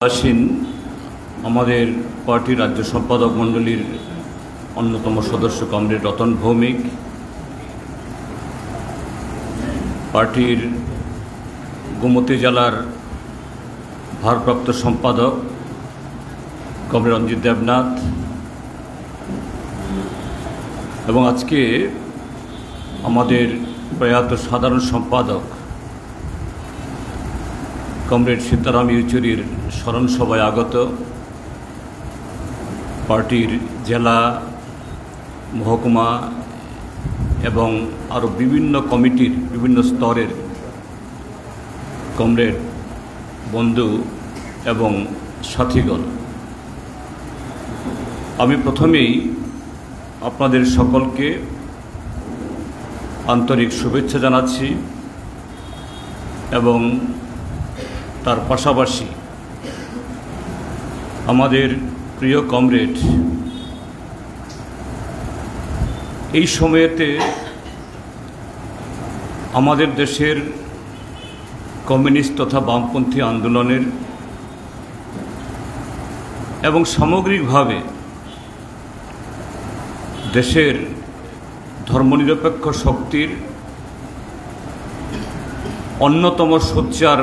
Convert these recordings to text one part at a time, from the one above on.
আসীন আমাদের পার্টির রাজ্য সম্পাদক মণ্ডলীর অন্যতম সদস্য কমরেড রতন ভৌমিক, পার্টির গোমতী জেলার ভারপ্রাপ্ত সম্পাদক কমরেড রঞ্জিত দেবনাথ এবং আজকে আমাদের প্রয়াত সাধারণ সম্পাদক কমরেড সীতারাম ইয়েচুরির স্মরণ সভায় আগত পার্টির জেলা, মহকুমা এবং আরও বিভিন্ন কমিটির বিভিন্ন স্তরের কমরেড বন্ধু এবং সাথীগণ, আমি প্রথমেই আপনাদের সকলকে আন্তরিক শুভেচ্ছা জানাচ্ছি এবং তার পাশাপাশি আমাদের প্রিয় কমরেড এই সময়েতে আমাদের দেশের কমিউনিস্ট তথা বামপন্থী আন্দোলনের এবং সামগ্রিকভাবে দেশের ধর্মনিরপেক্ষ শক্তির অন্যতম সোচ্চার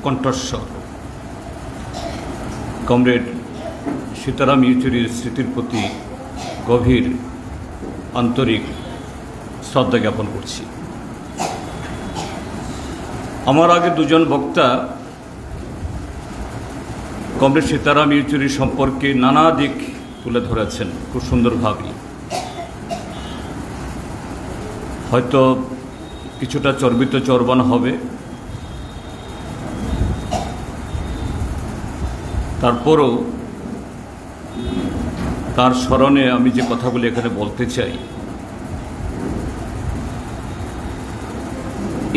কণ্ঠস্বর কমরেড সীতারাম ইয়েচুরির স্মৃতির প্রতি গভীর আন্তরিক শ্রদ্ধা জ্ঞাপন করছি। আমার আগে দুজন বক্তা কমরেড সীতারাম ইয়েচুরি সম্পর্কে নানা দিক তুলে ধরেছেন খুব সুন্দরভাবে। হয়তো কিছুটা চর্বিত চর্বণ হবে, তারপরও তার স্মরণে আমি যে কথাগুলি এখানে বলতে চাই,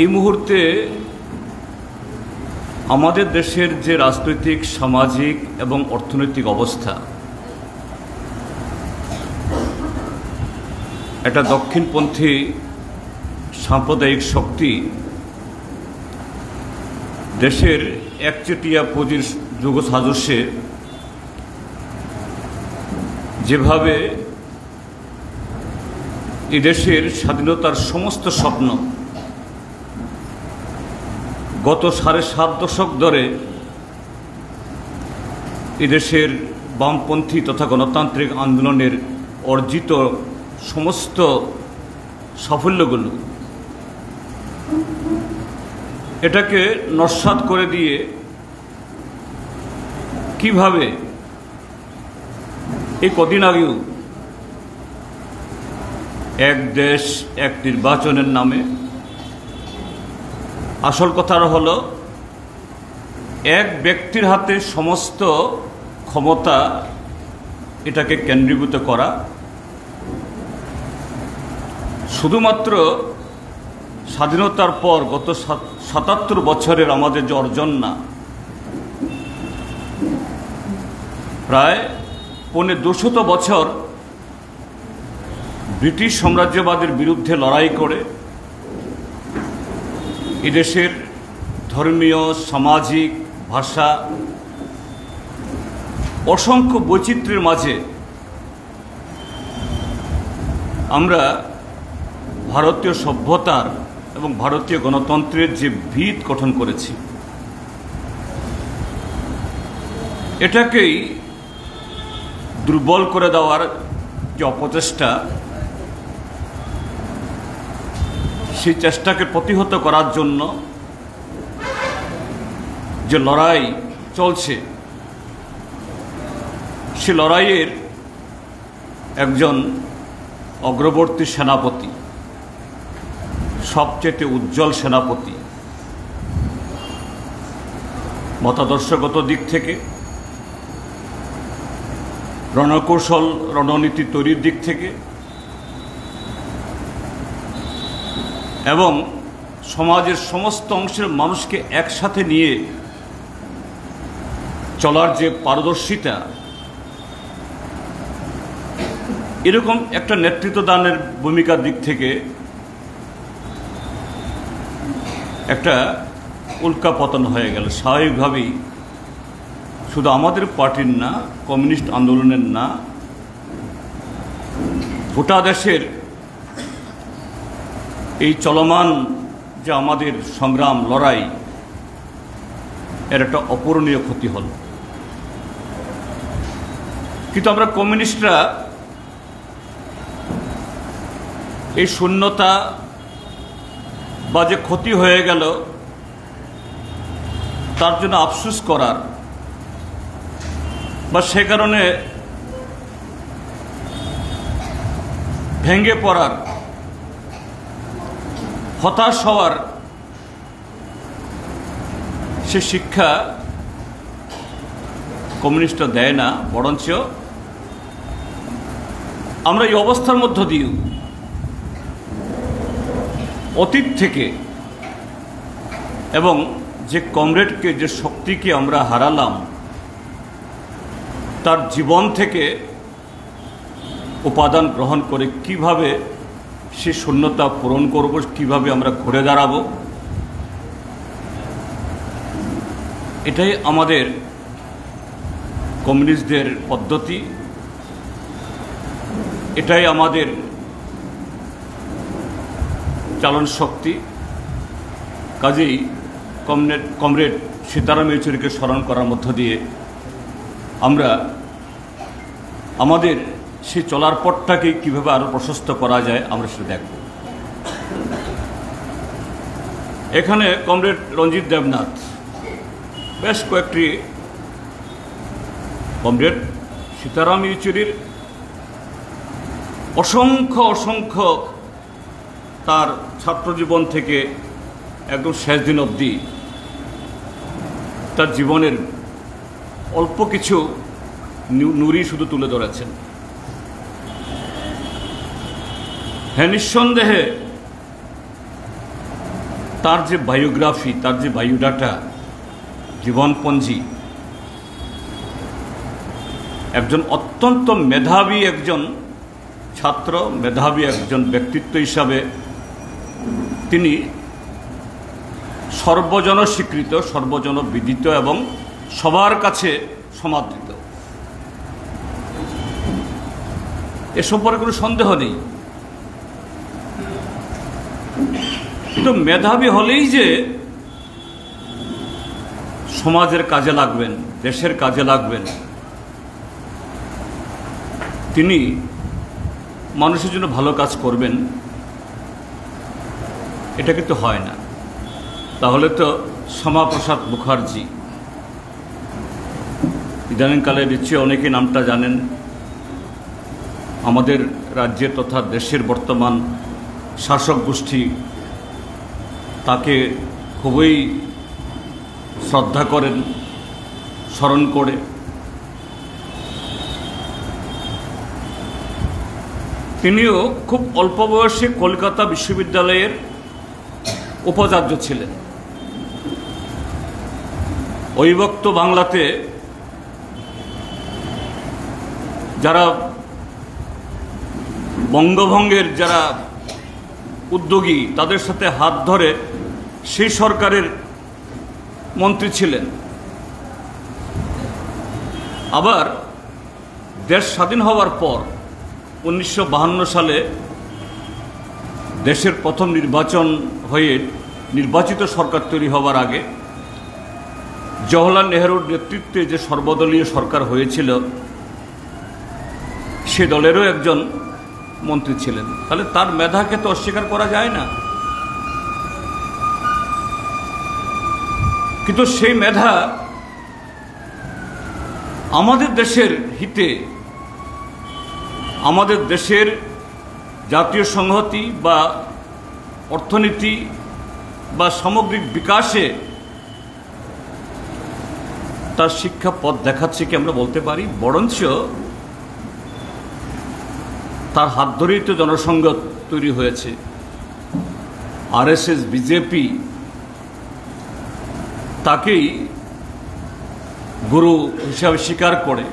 এই মুহূর্তে আমাদের দেশের যে রাজনৈতিক, সামাজিক এবং অর্থনৈতিক অবস্থা, একটা দক্ষিণপন্থী সাম্প্রদায়িক শক্তি দেশের একচেটিয়া পুঁজির যুগ সাজস্যে যেভাবে এই দেশের স্বাধীনতার সমস্ত স্বপ্ন গত 7.5 দশক ধরে এদেশের বামপন্থী তথা গণতান্ত্রিক আন্দোলনের অর্জিত সমস্ত সাফল্যগুলো এটাকে নস্যাৎ করে দিয়ে কিভাবে এই কদিন আগেও এক দেশ এক নির্বাচনের নামে, আসল কথাটা হলো এক ব্যক্তির হাতে সমস্ত ক্ষমতা এটাকে কেন্দ্রীভূত করা, শুধুমাত্র স্বাধীনতার পর গত 77 বছরের আমাদের যে অর্জন না, প্রায় 250 বছর ব্রিটিশ সাম্রাজ্যবাদের বিরুদ্ধে লড়াই করে এদেশের ধর্মীয়, সামাজিক, ভাষা, অসংখ্য বৈচিত্র্যের মাঝে আমরা ভারতীয় সভ্যতার এবং ভারতীয় গণতন্ত্রের যে ভিত গঠন করেছি, এটাকেই দুর্বল করে দেওয়ার যে অপচেষ্টা, সেই চেষ্টাকে প্রতিহত করার জন্য যে লড়াই চলছে, সে লড়াইয়ের একজন অগ্রবর্তী সেনাপতি, সবচেয়ে উজ্জ্বল সেনাপতি, মতাদর্শগত দিক থেকে, রণকৌশল রণনীতি তৈরির দিক থেকে এবং সমাজের সমস্ত অংশের মানুষকে একসাথে নিয়ে চলার যে পারদর্শিতা, এরকম একটা নেতৃত্ব দানের ভূমিকার দিক থেকে একটা উল্কাপতন হয়ে গেল। স্বাভাবিকভাবেই শুধু আমাদের পার্টির না, কমিউনিস্ট আন্দোলনের না, গোটা দেশের এই চলমান যে আমাদের সংগ্রাম লড়াই, এর একটা অপূরণীয় ক্ষতি হল। কিন্তু আমরা কমিউনিস্টরা এই শূন্যতা বা যে ক্ষতি হয়ে গেল তার জন্য আফসোস করার বা সে কারণে ভেঙে পড়ার, হতাশ হওয়ার সে শিক্ষা কমিউনিস্টরা দেয় না। বরঞ্চ আমরা এই অবস্থার মধ্য দিয়েও অতীত থেকে এবং যে কমরেডকে, যে শক্তিকে আমরা হারালাম, তার জীবন থেকে উপাদান গ্রহণ করে কিভাবে সে শূন্যতা পূরণ করব, কিভাবে আমরা ঘুরে দাঁড়াবো, এটাই আমাদের কমিউনিস্টদের পদ্ধতি, এটাই আমাদের চালন শক্তি। কাজেই কমরেড সীতারাম ইয়েচুরিকে স্মরণ করার মধ্য দিয়ে আমরা আমাদের সেই চলার পথটাকে কীভাবে আরও প্রশস্ত করা যায় আমরা সেটা দেখব। এখানে কমরেড রঞ্জিত দেবনাথ বেশ কয়েকটি কমরেড সীতারাম ইয়েচুরির অসংখ্য অসংখ্য তার ছাত্রজীবন থেকে একদম শেষ দিন অবধি তার জীবনের অল্প কিছু নুরি শুধু তুলে ধরেছেন। হ্যাঁ, নিঃসন্দেহে তার যে বায়োগ্রাফি, তার যে বায়োডাটা, জীবনপঞ্জি, একজন অত্যন্ত মেধাবী একজন ছাত্র, মেধাবী একজন ব্যক্তিত্ব হিসাবে তিনি সর্বজন স্বীকৃত, সর্বজন বিদিত এবং সবার কাছে সমাদৃত। এ সম্পর্কে কোনো সন্দেহ নেই। কিন্তু মেধাবী হলেই যে সমাজের কাজে লাগবেন, দেশের কাজে লাগবেন, তিনি মানুষের জন্য ভালো কাজ করবেন, এটা কিন্তু হয় না। তাহলে তো শ্যামাপ্রসাদ মুখার্জি, ইদানিংকালে নিশ্চয়ই অনেকেই নামটা জানেন, আমাদের রাজ্যের তথা দেশের বর্তমান শাসক গোষ্ঠী তাকে খুবই শ্রদ্ধা করেন, স্মরণ করে। তিনিও খুব অল্প বয়সে কলকাতা বিশ্ববিদ্যালয়ের উপাচার্য ছিলেন। অবিভক্ত বাংলাতে যারা বঙ্গভঙ্গের যারা উদ্যোগী, তাদের সাথে হাত ধরে সেই সরকারের মন্ত্রী ছিলেন। আবার দেশ স্বাধীন হওয়ার পর 1952 সালে দেশের প্রথম নির্বাচন হয়ে নির্বাচিত সরকার তৈরি হওয়ার আগে জওহরলাল নেহরুর নেতৃত্বে যে সর্বদলীয় সরকার হয়েছিল, সে দলেরও একজন মন্ত্রী ছিলেন। তাহলে তার মেধাকে তো অস্বীকার করা যায় না। কিন্তু সেই মেধা আমাদের দেশের হিতে, আমাদের দেশের জাতীয় সংহতি বা অর্থনীতি বা সামগ্রিক বিকাশে তার শিক্ষা পথ দেখাচ্ছে কি আমরা বলতে পারি? বরঞ্চ তার হাত ধরেই তো জনসংঘ তৈরি হয়েছে, আরএসএস, বিজেপি তাকেই গুরু হিসাবে স্বীকার করে।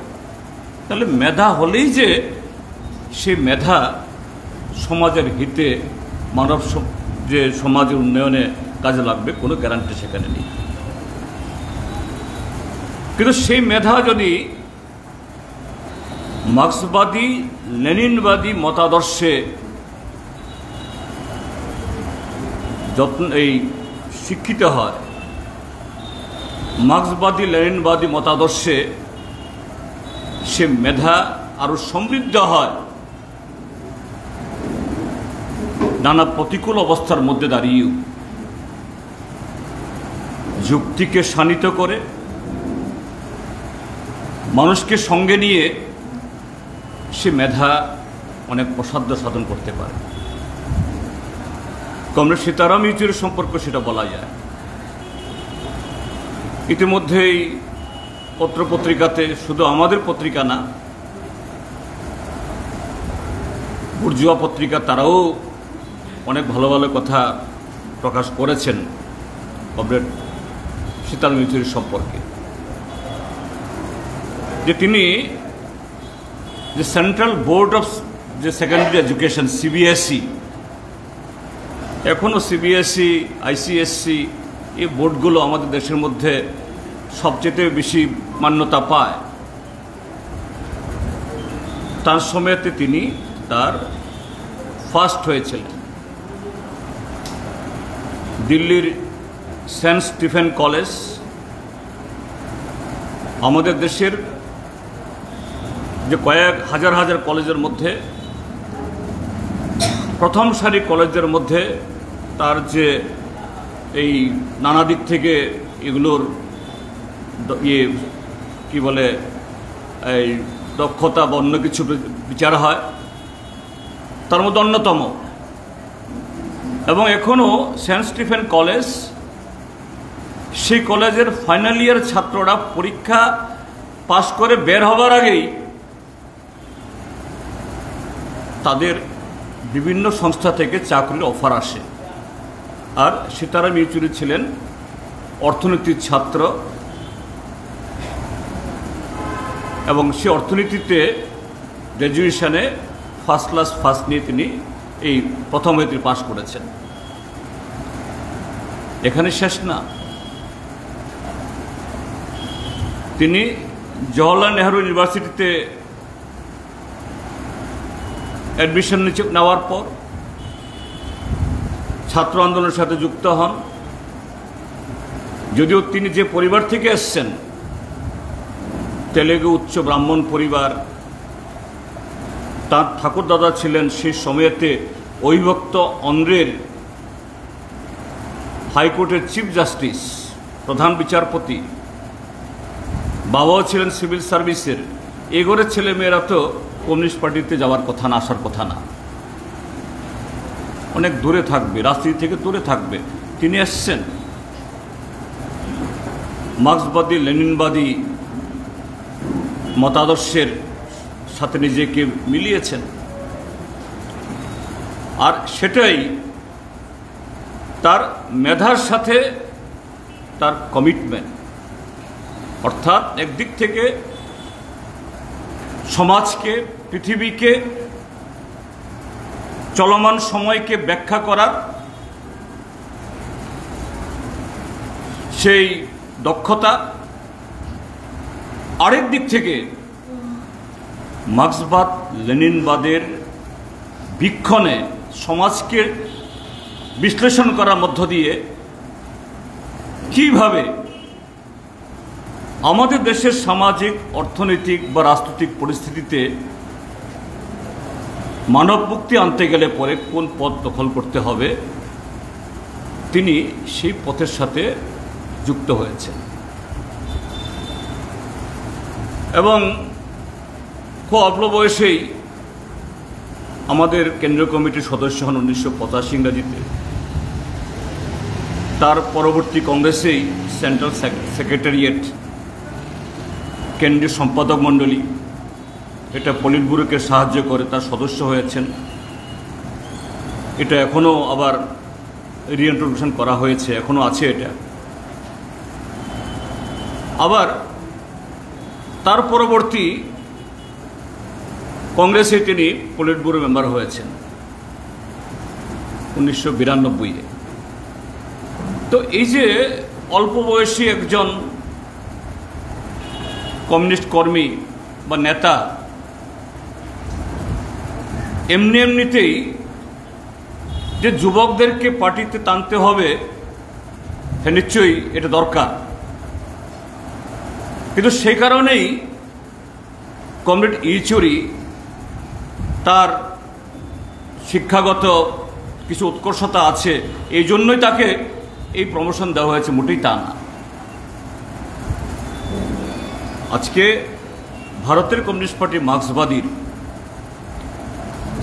তাহলে মেধা হলেই যে সেই মেধা সমাজের হিতে, মানব যে সমাজের উন্নয়নে কাজে লাগবে, কোনো গ্যারান্টি সেখানে নেই। কিন্তু সেই মেধা যদি মার্ক্সবাদী লেনিনবাদী মতাদর্শে শিক্ষিত হয়, মার্ক্সবাদী লেনিনবাদী মতাদর্শে সে মেধা আরো সমৃদ্ধ হয়, নানা প্রতিকূল অবস্থার মধ্যে দাঁড়িয়েও যুক্তিকে শানিত করে মানুষকে সঙ্গে নিয়ে সে মেধা অনেক প্রসাদ্য সাধন করতে পারে। কমরেড সীতারাম ইয়েচুরির সম্পর্কে সেটা বলা যায়। ইতিমধ্যেই পত্রপত্রিকাতে, শুধু আমাদের পত্রিকা না, বুর্জুয়া পত্রিকা তারাও অনেক ভালো ভালো কথা প্রকাশ করেছেন কমরেড সীতারাম ইয়েচুরি সম্পর্কে, যে তিনি যে সেন্ট্রাল বোর্ড অফ যে সেকেন্ডারি এডুকেশন সিবিএসই, এখনও সিবিএসই, আইসিএসসি এই বোর্ডগুলো আমাদের দেশের মধ্যে সবচেয়ে বেশি মান্যতা পায়, তার সময়তে তিনি তার ফার্স্ট হয়েছিলেন। দিল্লির সেন্ট স্টিফেন কলেজ আমাদের দেশের যে কয়েক হাজার হাজার কলেজের মধ্যে প্রথম সারি কলেজের মধ্যে তার যে এই নানা দিক থেকে এগুলোর কি বলে এই দক্ষতা বা অন্য কিছু বিচার হয়, তার মধ্যে অন্যতম। এবং এখনও সেন্ট স্টিফেন কলেজ, সেই কলেজের ফাইনাল ইয়ার ছাত্ররা পরীক্ষা পাশ করে বের হবার আগেই তাদের বিভিন্ন সংস্থা থেকে চাকরির অফার আসে। আর সীতারাম ইয়েচুরি ছিলেন অর্থনীতির ছাত্র, এবং সে অর্থনীতিতে গ্র্যাজুয়েশনে ফার্স্ট ক্লাস ফার্স্ট নিয়ে তিনি এই প্রথম হয়ে তিনি পাশ করেছেন। এখানে শেষ না, তিনি জওহরলাল নেহরু ইউনিভার্সিটিতে অ্যাডমিশন নেওয়ার পর ছাত্র আন্দোলনের সাথে যুক্ত হন। যদিও তিনি যে পরিবার থেকে এসছেন, তেলেগু উচ্চ ব্রাহ্মণ পরিবার, তার ঠাকুরদাদা ছিলেন সেই সময়েতে অবিভক্ত অন্ধ্রের হাইকোর্টের চিফ জাস্টিস, প্রধান বিচারপতি, বাবাও ছিলেন সিভিল সার্ভিসের। এ ঘরের ছেলেমেয়েরা তো কমিউনিস্ট পার্টিতে যাওয়ার কথা না, আসার কথা না, অনেক দূরে থাকবে, রাজনীতি থেকে দূরে থাকবে। তিনি এসছেন, মার্ক্সবাদী লেনিনবাদী মতাদর্শের সাথে নিজেকে মিলিয়েছেন, আর সেটাই তার মেধার সাথে তার কমিটমেন্ট। অর্থাৎ একদিক থেকে সমাজকে, পৃথিবীকে, চলমান সময়কে ব্যাখ্যা করার সেই দক্ষতা, আরেক দিক থেকে মার্ক্সবাদ লেনিনবাদের বীক্ষণে সমাজকে বিশ্লেষণ করার মধ্য দিয়ে কিভাবে আমাদের দেশের সামাজিক, অর্থনৈতিক বা রাজনৈতিক পরিস্থিতিতে মানব মুক্তি আনতে গেলে পরে কোন পথ দখল করতে হবে, তিনি সেই পথের সাথে যুক্ত হয়েছেন। এবং খুব অল্প বয়সেই আমাদের কেন্দ্রীয় কমিটির সদস্য হন 1985 ইংরাজিতে। তার পরবর্তী কংগ্রেসেই সেন্ট্রাল সেক্রেটারিয়েট, কেন্দ্রীয় সম্পাদক মণ্ডলী, এটা পলিট ব্যুরোকে সাহায্য করে, তার সদস্য হয়েছেন। এটা এখনও আবার রিইন্ট্রোডিউশন করা হয়েছে, এখনও আছে এটা। আবার তার পরবর্তী কংগ্রেসে তিনি পলিট ব্যুরো মেম্বার হয়েছেন 1992-এ। তো এই যে অল্প বয়সী একজন কমিউনিস্ট কর্মী বা নেতা এমনিতেই যে যুবকদেরকে পার্টিতে টানতে হবে, হ্যাঁ নিশ্চয়ই এটা দরকার। কিন্তু সেই কারণেই কমরেড ইয়েচুরি তার শিক্ষাগত কিছু উৎকর্ষতা আছে, এই জন্যই তাকে এই প্রমোশন দেওয়া হয়েছে, মোটেই তা না। আজকে ভারতের কমিউনিস্ট পার্টি মার্ক্সবাদীর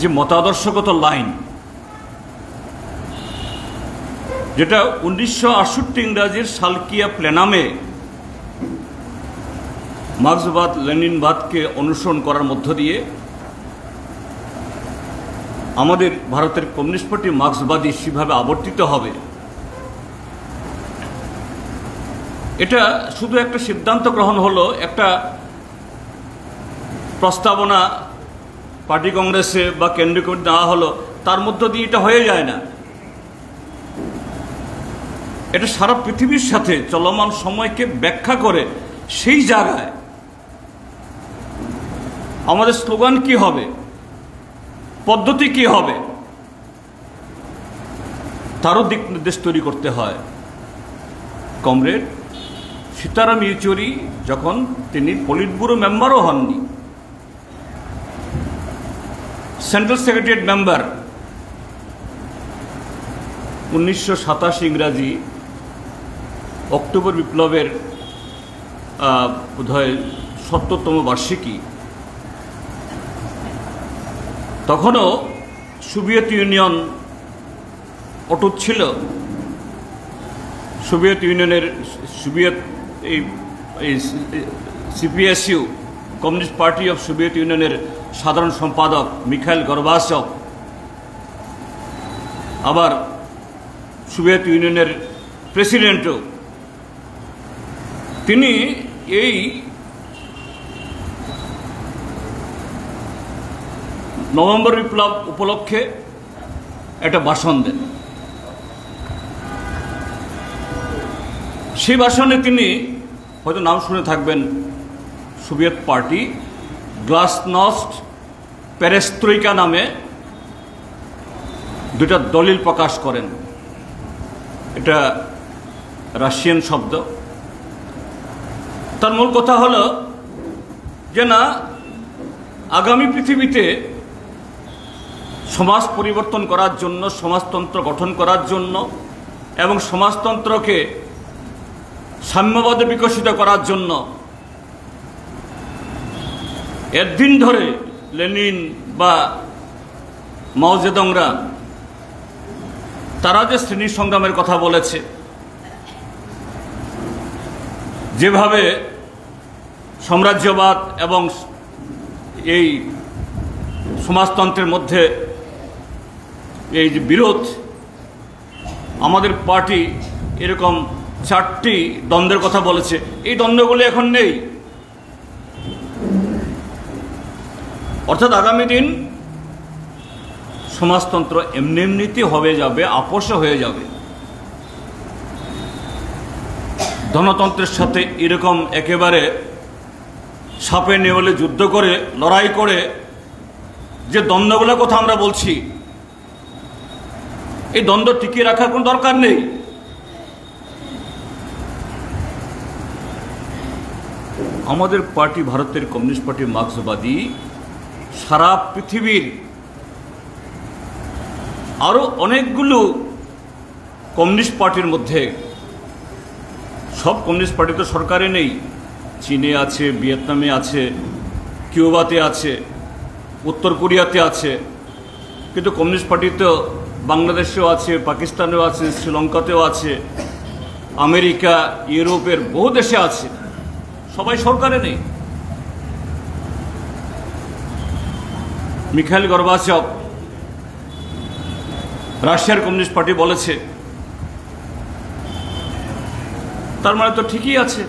যে মতাদর্শগত লাইন, যেটা 1968 ইংরাজির সালকিয়া প্লেনামে মার্ক্সবাদ লেনিনবাদকে অনুসরণ করার মধ্য দিয়ে আমাদের ভারতের কমিউনিস্ট পার্টি মার্ক্সবাদী সেভাবে আবর্তিত হবে, এটা শুধু একটা সিদ্ধান্ত গ্রহণ হলো, একটা প্রস্তাবনা পার্টি কংগ্রেসে বা কেন্দ্রীয় কমিটি দেওয়া হলো, তার মধ্য দিয়ে এটা হয়ে যায় না। এটা সারা পৃথিবীর সাথে চলমান সময়কে ব্যাখ্যা করে সেই জায়গায় আমাদের স্লোগান কি হবে, পদ্ধতি কি হবে, তারও দিক নির্দেশ তৈরি করতে হয়। কমরেড সীতারাম ইয়েচুরি যখন তিনি পলিট ব্যুরো মেম্বারও হননি, সেন্ট্রাল সেক্রেটারিয়েট মেম্বার, 1987 ইংরাজি অক্টোবর বিপ্লবের বোধহয় 70তম বার্ষিকী, তখনও সোভিয়েত ইউনিয়ন অটুট ছিল। সোভিয়েত ইউনিয়নের এই CPSU, communist party of Soviet ইউনিয়নের সাধারণ সম্পাদক মিখাইল গর্বাচভ, আবার সোভিয়েত ইউনিয়নের প্রেসিডেন্টও, তিনি এই নভেম্বর বিপ্লব উপলক্ষে একটা ভাষণ দেন। সেই ভাষণে তিনি হয়তো নাম শুনে থাকবেন, সোভিয়েত পার্টি গ্লাসনস্ট পেরেস্ত্রোইকা নামে দুটা দলিল প্রকাশ করেন। এটা রাশিয়ান শব্দ। তার মূল কথা হলো যে না, আগামী পৃথিবীতে সমাজ পরিবর্তন করার জন্য, সমাজতন্ত্র গঠন করার জন্য এবং সমাজতন্ত্রকে সাম্যবাদে বিকশিত করার জন্য একদিন ধরে লেনিন বা মাও জেদংরা তারা যে শ্রেণী সংগ্রামের কথা বলেছে, যেভাবে সাম্রাজ্যবাদ এবং এই সমাজতন্ত্রের মধ্যে এই যে বিরোধ, আমাদের পার্টি এরকম 4টি দ্বন্দ্বের কথা বলেছে, এই দ্বন্দ্বগুলি এখন নেই। অর্থাৎ আগামী দিন সমাজতন্ত্র এমনিতে হয়ে যাবে, আপোষ হয়ে যাবে। ধনতন্ত্রের সাথে এরকম একেবারে সাপে নেওয়ালে যুদ্ধ করে, লড়াই করে যে দ্বন্দ্বগুলোর কথা আমরা বলছি, এই দ্বন্দ্ব টিকিয়ে রাখার কোনো দরকার নেই। আমাদের পার্টি, ভারতের কমিউনিস্ট পার্টি মার্ক্সবাদী, সারা পৃথিবীর আরো অনেকগুলো কমিউনিস্ট পার্টির মধ্যে, সব কমিউনিস্ট পার্টি তো সরকারে নেই, চীনে আছে, ভিয়েতনামে আছে, কিউবাতে আছে, উত্তর কোরিয়াতে আছে, কিন্তু কমিউনিস্ট পার্টি তো বাংলাদেশেও আছে, পাকিস্তানেও আছে, শ্রীলঙ্কাতেও আছে, আমেরিকা, ইউরোপের বহু দেশে আছে, সবাই সরকারে নেই। মিখাইল গর্বাচভ, রাশিয়ার কমিউনিস্ট পার্টি বলেছে, তার মানে তো ঠিকই আছে।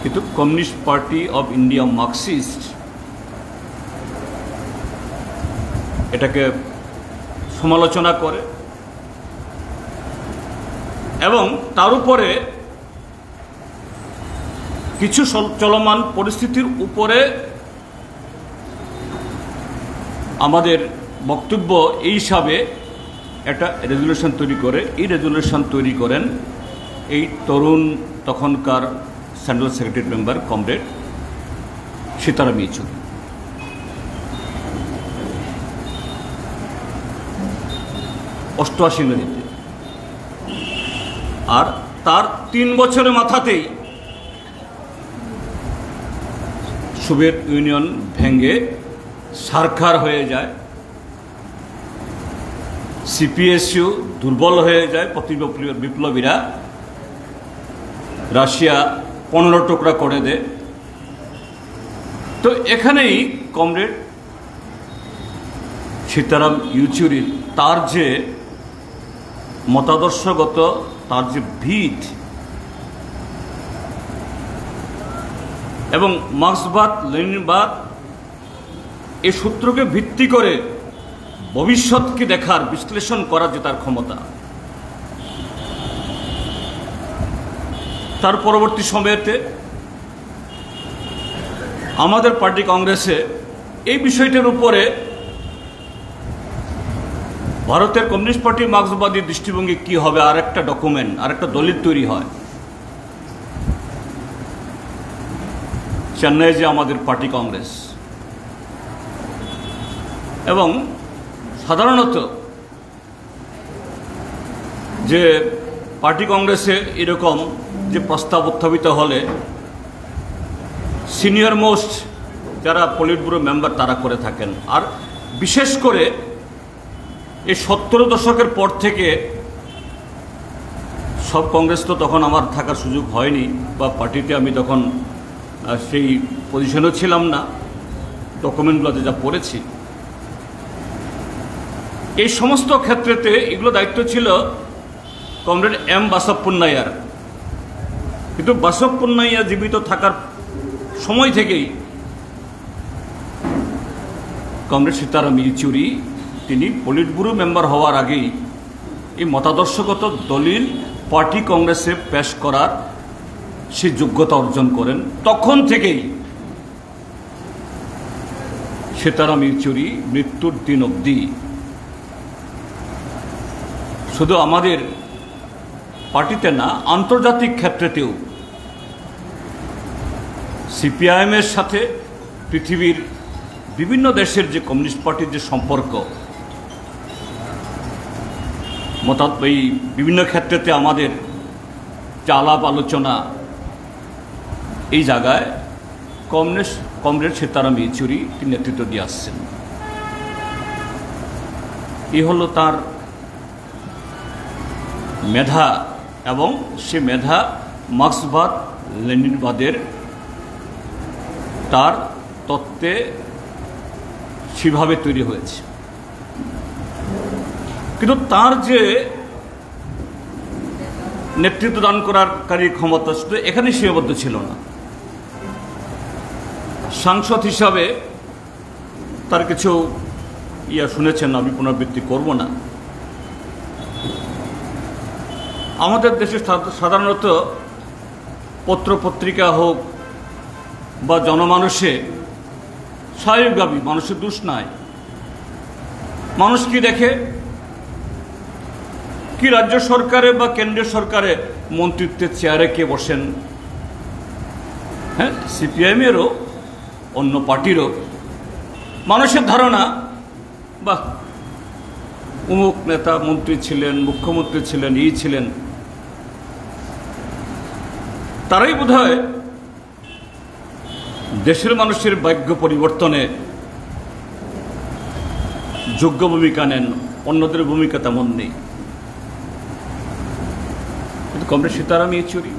কিন্তু communist party of India Marxist এটাকে সমালোচনা করে এবং তার উপরে কিছু চলমান পরিস্থিতির উপরে আমাদের বক্তব্য এই হিসাবে একটা রেজুলেশন তৈরি করে, এই রেজুলেশন তৈরি করেন এই তরুণ তখনকার central secretary member comrade Sitaram Yechury. ইংরেজিতে। আর তার 3 বছরের মাথাতেই সোভিয়েত ইউনিয়ন ভেঙে সারখার হয়ে যায়, সিপিএসইউ দুর্বল হয়ে যায়, বিপ্লবীরা রাশিয়া 15 টুকরা করে দেয়। তো এখানেই কমরেড সীতারাম ইয়েচুরির তার যে মতাদর্শগত, তার যে ভিত এবং মার্ক্সবাদ লেনিনবাদ এই সূত্রকে ভিত্তি করে ভবিষ্যৎকে দেখার, বিশ্লেষণ করার যে তার ক্ষমতা, তার পরবর্তী সময়েতে আমাদের পার্টি কংগ্রেসে এই বিষয়টির উপরে ভারতের কমিউনিস্ট পার্টি মার্ক্সবাদী দৃষ্টিভঙ্গি কি হবে আর একটা ডকুমেন্ট, আর একটা দলিল তৈরি হয়। চেন্নাই যে আমাদের পার্টি কংগ্রেস, এবং সাধারণত যে পার্টি কংগ্রেসে এরকম যে প্রস্তাব উত্থাপিত হলে সিনিয়র মোস্ট যারা পলিট ব্যুরো মেম্বার তারা করে থাকেন। আর বিশেষ করে এই 70 দশকের পর থেকে সব কংগ্রেস তো তখন আমার থাকার সুযোগ হয়নি, বা পার্টিতে আমি তখন সেই পজিশনেও ছিলাম না, ডকুমেন্টগুলোতে যা পড়েছি এই সমস্ত ক্ষেত্রেতে এগুলো দায়িত্ব ছিল কমরেড এম বাসাপ্পুন্নাইয়ার। কিন্তু বাসাপ্পুন্নাইয়া জীবিত থাকার সময় থেকেই কমরেড সীতারাম ইয়েচুরি তিনি পলিট ব্যুরো মেম্বার হওয়ার আগেই এই মতাদর্শগত দলিল পার্টি কংগ্রেসে পেশ করার সে যোগ্যতা অর্জন করেন। তখন থেকেই সীতারাম ইয়েচুরি মৃত্যুর দিন অবধি শুধু আমাদের পার্টিতে না, আন্তর্জাতিক ক্ষেত্রেতেও সিপিআইএমের সাথে পৃথিবীর বিভিন্ন দেশের যে কমিউনিস্ট পার্টির যে সম্পর্ক, এই বিভিন্ন ক্ষেত্রেতে আমাদের যে আলাপ আলোচনা, এই জায়গায় কমরেড সীতারাম ইয়েচুরি তিনি নেতৃত্ব দিয়ে আসছেন। এই হলো তার মেধা, এবং সে মেধা মার্ক্সবাদ লেনিনবাদের তার তত্ত্বে সেভাবে তৈরি হয়েছে। কিন্তু তার যে নেতৃত্ব দান করারকারী ক্ষমতা শুধু এখানে সীমাবদ্ধ ছিল না, সাংসদ হিসাবে তার কিছু শুনেছেন, আমি পুনরাবৃত্তি করব না। আমাদের দেশে সাধারণত পত্রপত্রিকা হোক বা জনমানুষে স্বাভাবিকভাবেই মানুষের দোষ নাই, মানুষ কি দেখে, কি রাজ্য সরকারে বা কেন্দ্রীয় সরকারে মন্ত্রিত্বের চেয়ারে কে বসেন। হ্যাঁ, সিপিআইএমেরও অন্য পার্টিরও মানুষের ধারণা, বাহ অমুক নেতা মন্ত্রী ছিলেন, মুখ্যমন্ত্রী ছিলেন, এই ছিলেন, তারাই বোধহয় দেশের মানুষের ভাগ্য পরিবর্তনে যোগ্য ভূমিকা নেন, অন্যদের ভূমিকা তেমন নেই। কিন্তু কমরেড সীতারাম ইয়েচুরি,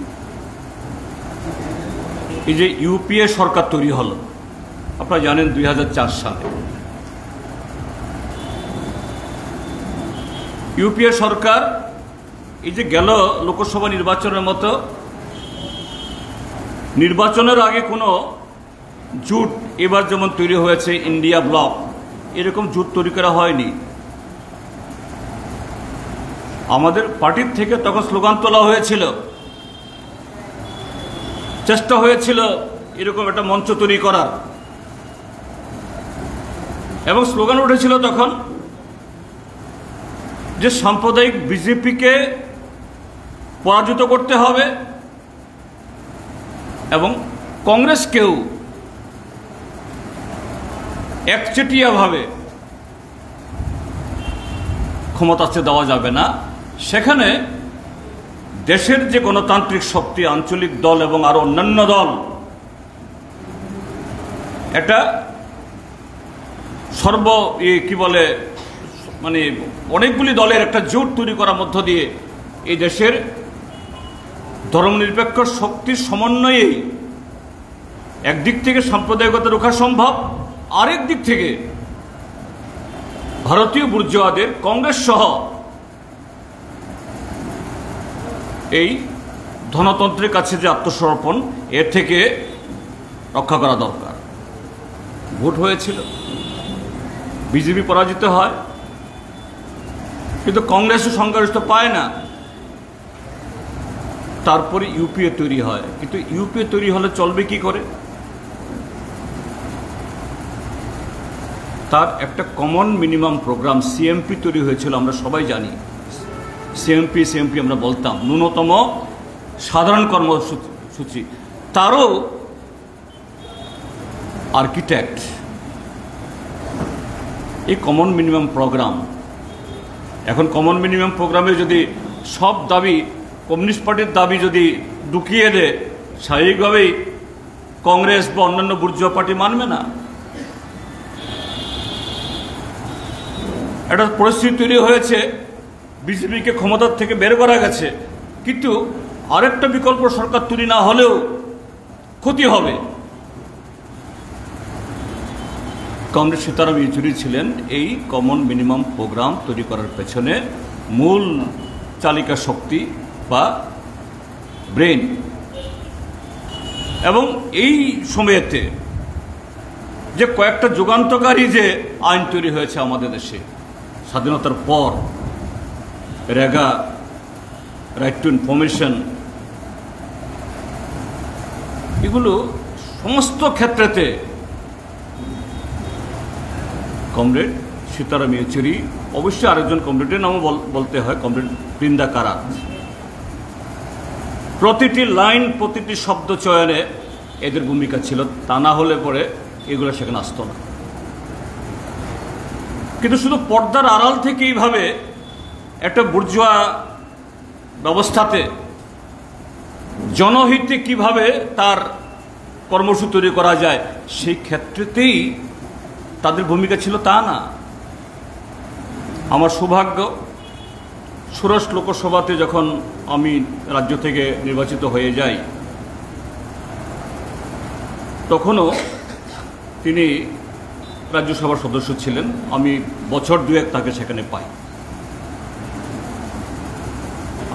এই যে ইউপিএ সরকার তৈরি হলো, আপনারা জানেন 2004 সালে ইউপিএ সরকার, এই যে গেল লোকসভা নির্বাচনের মতো নির্বাচনের আগে কোনো জোট এবার যেমন তৈরি হয়েছে ইন্ডিয়া ব্লক, এরকম জোট তৈরি করা হয়নি। আমাদের পার্টির থেকে তখন স্লোগান তোলা হয়েছিল চেষ্টা হয়েছিল এরকম একটা মঞ্চ তৈরি করার, এবং স্লোগান উঠেছিল তখন যে সাম্প্রদায়িক বিজেপিকে পরাজিত করতে হবে এবং কংগ্রেসকেও একচেটিয়াভাবে ক্ষমতাতে দেওয়া যাবে না। সেখানে দেশের যে গণতান্ত্রিক শক্তি, আঞ্চলিক দল এবং আরো অন্যান্য দল, এটা অনেকগুলি দলের একটা জোট তৈরি করার মধ্য দিয়ে এই দেশের ধর্মনিরপেক্ষ শক্তির সমন্বয়েই একদিক থেকে সাম্প্রদায়িকতা রক্ষা সম্ভব, আরেক দিক থেকে ভারতীয় বুর্জোয়াদের কংগ্রেস সহ এই ধনতন্ত্রের কাছে যে আত্মসমর্পণ, এর থেকে রক্ষা করা দরকার। ভোট হয়েছিল, বিজেপি পরাজিত হয়, কিন্তু কংগ্রেসও সংখ্যাগরিষ্ঠ পায় না। তারপরে ইউপিএ তৈরি হয়, কিন্তু ইউপিএ তৈরি হলে চলবে কি করে? তার একটা কমন মিনিমাম প্রোগ্রাম সিএমপি তৈরি হয়েছিল, আমরা সবাই জানি। সিএমপি আমরা বলতাম, ন্যূনতম সাধারণ কর্মসূচি। তারও আর্কিটেক্ট এই কমন মিনিমাম প্রোগ্রাম। এখন কমন মিনিমাম প্রোগ্রামে যদি সব দাবি, কমিউনিস্ট পার্টির দাবি যদি ঢুকিয়ে দেয়, স্বাভাবিকভাবেই কংগ্রেস বা অন্যান্য বুর্জোয়া পার্টি মানবে না। একটা পরিস্থিতি তৈরি হয়েছে, বিজেপিকে ক্ষমতার থেকে বের করা গেছে, কিন্তু আরেকটা বিকল্প সরকার তৈরি না হলেও ক্ষতি হবে। কমরেড সীতারাম ইয়েচুরি ছিলেন এই কমন মিনিমাম প্রোগ্রাম তৈরি করার পেছনে মূল চালিকা শক্তি বা ব্রেন। এবং এই সময়েতে যে কয়েকটা যুগান্তকারী যে আইন তৈরি হয়েছে আমাদের দেশে স্বাধীনতার পর, রেগা, রাইট টু ইনফরমেশন, এগুলো সমস্ত ক্ষেত্রেতে কমরেড সীতারাম ইয়েচুরি, অবশ্যই আরেকজন কমরেডের নামও বলতে হয়, কমরেড বৃন্দা কারাত, প্রতিটি লাইন, প্রতিটি শব্দ চয়নে এদের ভূমিকা ছিল। তা না হলে পরে এগুলো সেখানে আসতো না। কিন্তু শুধু পর্দার আড়াল থেকে এইভাবে একটা বুর্জোয়া ব্যবস্থাতে জনহিতে কিভাবে তার কর্মসূচি তৈরি করা যায়, সেই ক্ষেত্রেতেই তাদের ভূমিকা ছিল তা না। আমার সৌভাগ্য, ষোড়শ লোকসভাতে যখন আমি রাজ্য থেকে নির্বাচিত হয়ে যাই, তখনও তিনি রাজ্যসভার সদস্য ছিলেন। আমি বছর দুয়েক তাকে সেখানে পাই।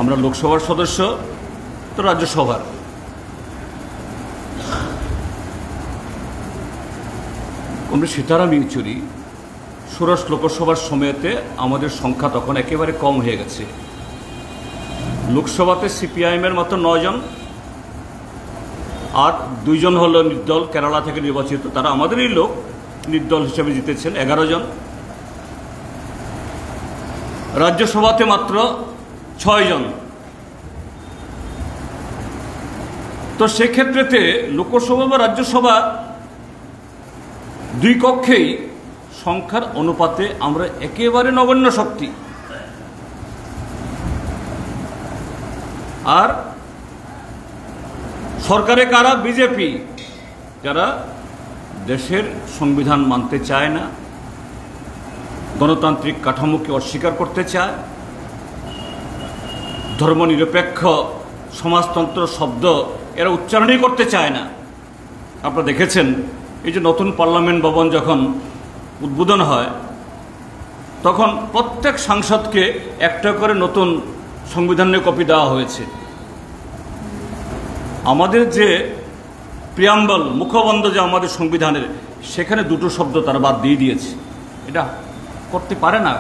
আমরা লোকসভার সদস্য, তো রাজ্যসভার। কমরেড সীতারাম ইয়েচুরি ষোড়শ লোকসভার সময়তে আমাদের সংখ্যা তখন একেবারে কম হয়ে গেছে। লোকসভাতে সিপিআইএমের মতো 9 জন, আর 2 জন হলো নির্দল, কেরালা থেকে নির্বাচিত, তারা আমাদেরই লোক, নির্দল হিসেবে জিতেছেন 11 জন। রাজ্যসভাতে মাত্র 6 জন। তো সেক্ষেত্রেতে লোকসভা বা রাজ্যসভা দুই কক্ষেই সংখ্যার অনুপাতে আমরা একেবারে নগণ্য শক্তি। আর সরকারে কারা? বিজেপি, যারা দেশের সংবিধান মানতে চায় না, গণতান্ত্রিক কাঠামোকে অস্বীকার করতে চায়, ধর্মনিরপেক্ষ সমাজতন্ত্র শব্দ এরা উচ্চারণই করতে চায় না। আপনারা দেখেছেন, এই যে নতুন পার্লামেন্ট ভবন যখন উদ্বোধন হয়, তখন প্রত্যেক সাংসদকে একটা করে নতুন সংবিধানের কপি দেওয়া হয়েছে। আমাদের যে প্রিয়াম্বল, মুখবন্ধ যে আমাদের সংবিধানের, সেখানে 2টো শব্দ তারা বাদ দিয়ে দিয়েছে। এটা করতে পারে না।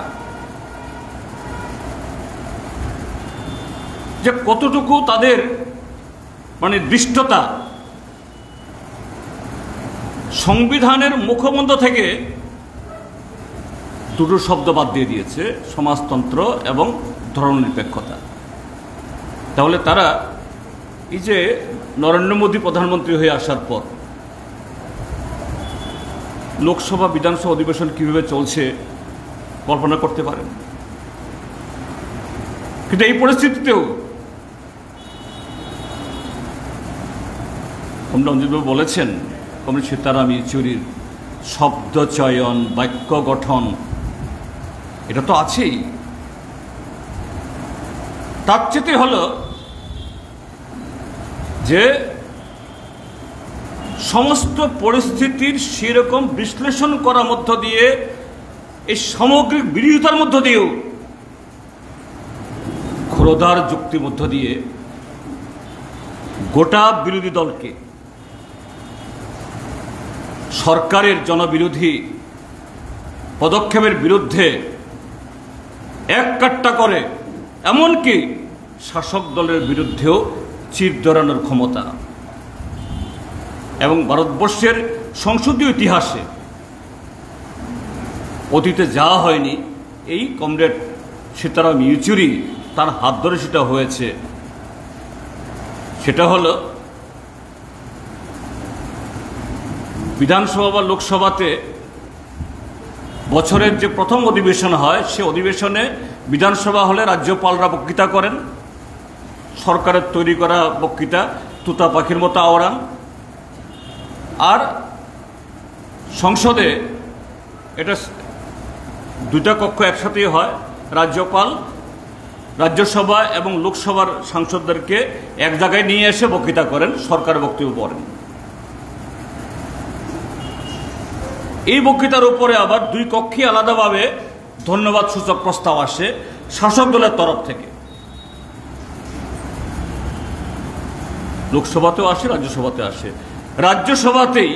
যে কতটুকু তাদের দৃষ্টতা সংবিধানের মুখবন্ধ থেকে দুটো শব্দ বাদ দিয়ে দিয়েছে, সমাজতন্ত্র এবং ধর্মনিরপেক্ষতা। তাহলে তারা এই যে নরেন্দ্র মোদী প্রধানমন্ত্রী হয়ে আসার পর লোকসভা বিধানসভা অধিবেশন কিভাবে চলছে কল্পনা করতে পারেন। কিন্তু এই পরিস্থিতিতেও অঞ্জিতবাবু বলেছেন, কমরেড সীতারাম ইয়েচুরির শব্দ চয়ন, বাক্য গঠন এটা তো আছেই। তার চেয়ে হলো যে সমস্ত পরিস্থিতির সেরকম বিশ্লেষণ করার মধ্য দিয়ে, এই সামগ্রিক বিরোধিতার মধ্য দিয়েও ক্ষুরধার যুক্তির মধ্য দিয়ে গোটা বিরোধী দলকে সরকারের জনবিরোধী পদক্ষেপের বিরুদ্ধে এক কাট্টা করে, এমনকি শাসক দলের বিরুদ্ধেও চির ধরানোর ক্ষমতা। এবং ভারতবর্ষের সংসদীয় ইতিহাসে অতীতে যাওয়া হয়নি, এই কমরেড সীতারাম ইয়েচুরি তার হাত ধরে সেটা হয়েছে। সেটা হলো বিধানসভা বা লোকসভাতে বছরের যে প্রথম অধিবেশন হয়, সে অধিবেশনে বিধানসভা হলে রাজ্যপালরা বক্তৃতা করেন, সরকারের তৈরি করা বক্তৃতা তুতা পাখির মতো আওড়ান। আর সংসদে এটা দুইটা কক্ষ একসাথেই হয়, রাজ্যপাল রাজ্যসভা এবং লোকসভার সাংসদদেরকে এক জায়গায় নিয়ে এসে বক্তৃতা করেন, সরকারের বক্তব্য পড়েন। এই বক্তৃতার উপরে আবার দুই কক্ষে আলাদাভাবে ধন্যবাদ সূচক প্রস্তাব আসে শাসক দলের তরফ থেকে। লোকসভাতেও আসে, রাজ্যসভাতে আসে। রাজ্যসভাতেই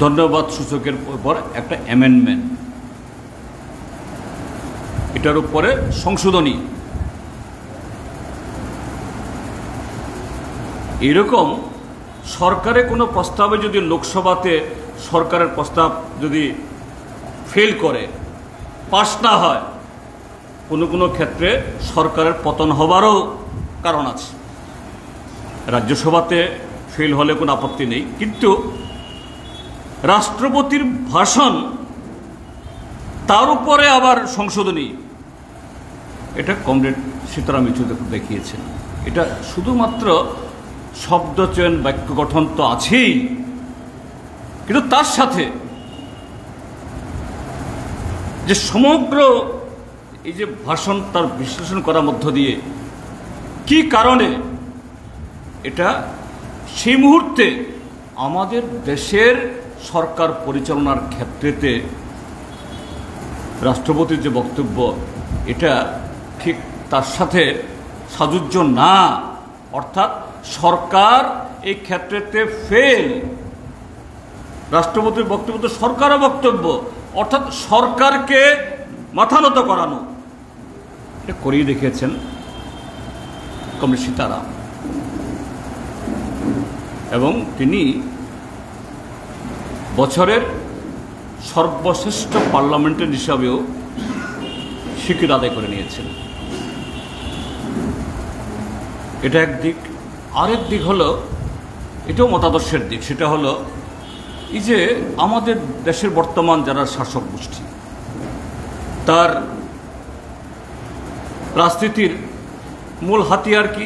ধন্যবাদ সূচকের উপর একটা অ্যামেন্ডমেন্ট, এটার উপরে সংশোধনী। এরকম সরকারের কোনো প্রস্তাবে যদি লোকসভাতে সরকারের প্রস্তাব যদি ফেল করে, পাস না হয়, কোনো কোনো ক্ষেত্রে সরকারের পতন হবারও কারণ আছে। রাজ্যসভাতে ফেল হলে কোনো আপত্তি নেই, কিন্তু রাষ্ট্রপতির ভাষণ তার উপরে আবার সংশোধনী, এটা কমরেড সীতারাম ইয়েচুরি দেখিয়েছেন। এটা শুধুমাত্র শব্দচয়ন, বাক্য গঠন তো আছেই, কিন্তু তার সাথে যে সমগ্র এই যে ভাষণ, তার বিশ্লেষণ করার মধ্য দিয়ে কি কারণে এটা সেই মুহূর্তে আমাদের দেশের সরকার পরিচালনার ক্ষেত্রেতে রাষ্ট্রপতির যে বক্তব্য, এটা ঠিক তার সাথে সাযুজ্য না। অর্থাৎ সরকার এই ক্ষেত্রেতে ফেল, রাষ্ট্রপতির বক্তব্য তো সরকারের বক্তব্য, অর্থাৎ সরকারকে মাথা নত করানো, এটা করেই দেখিয়েছেন কমরেড সীতারাম। এবং তিনি বছরের সর্বশ্রেষ্ঠ পার্লামেন্টের হিসাবেও স্বীকৃতি আদায় করে নিয়েছেন। এটা একদিক। আরেক দিক হলো, এটাও মতাদর্শের দিক, সেটা হলো এই যে আমাদের দেশের বর্তমান যারা শাসক গোষ্ঠী, তার রাজনীতির মূল হাতিয়ার কি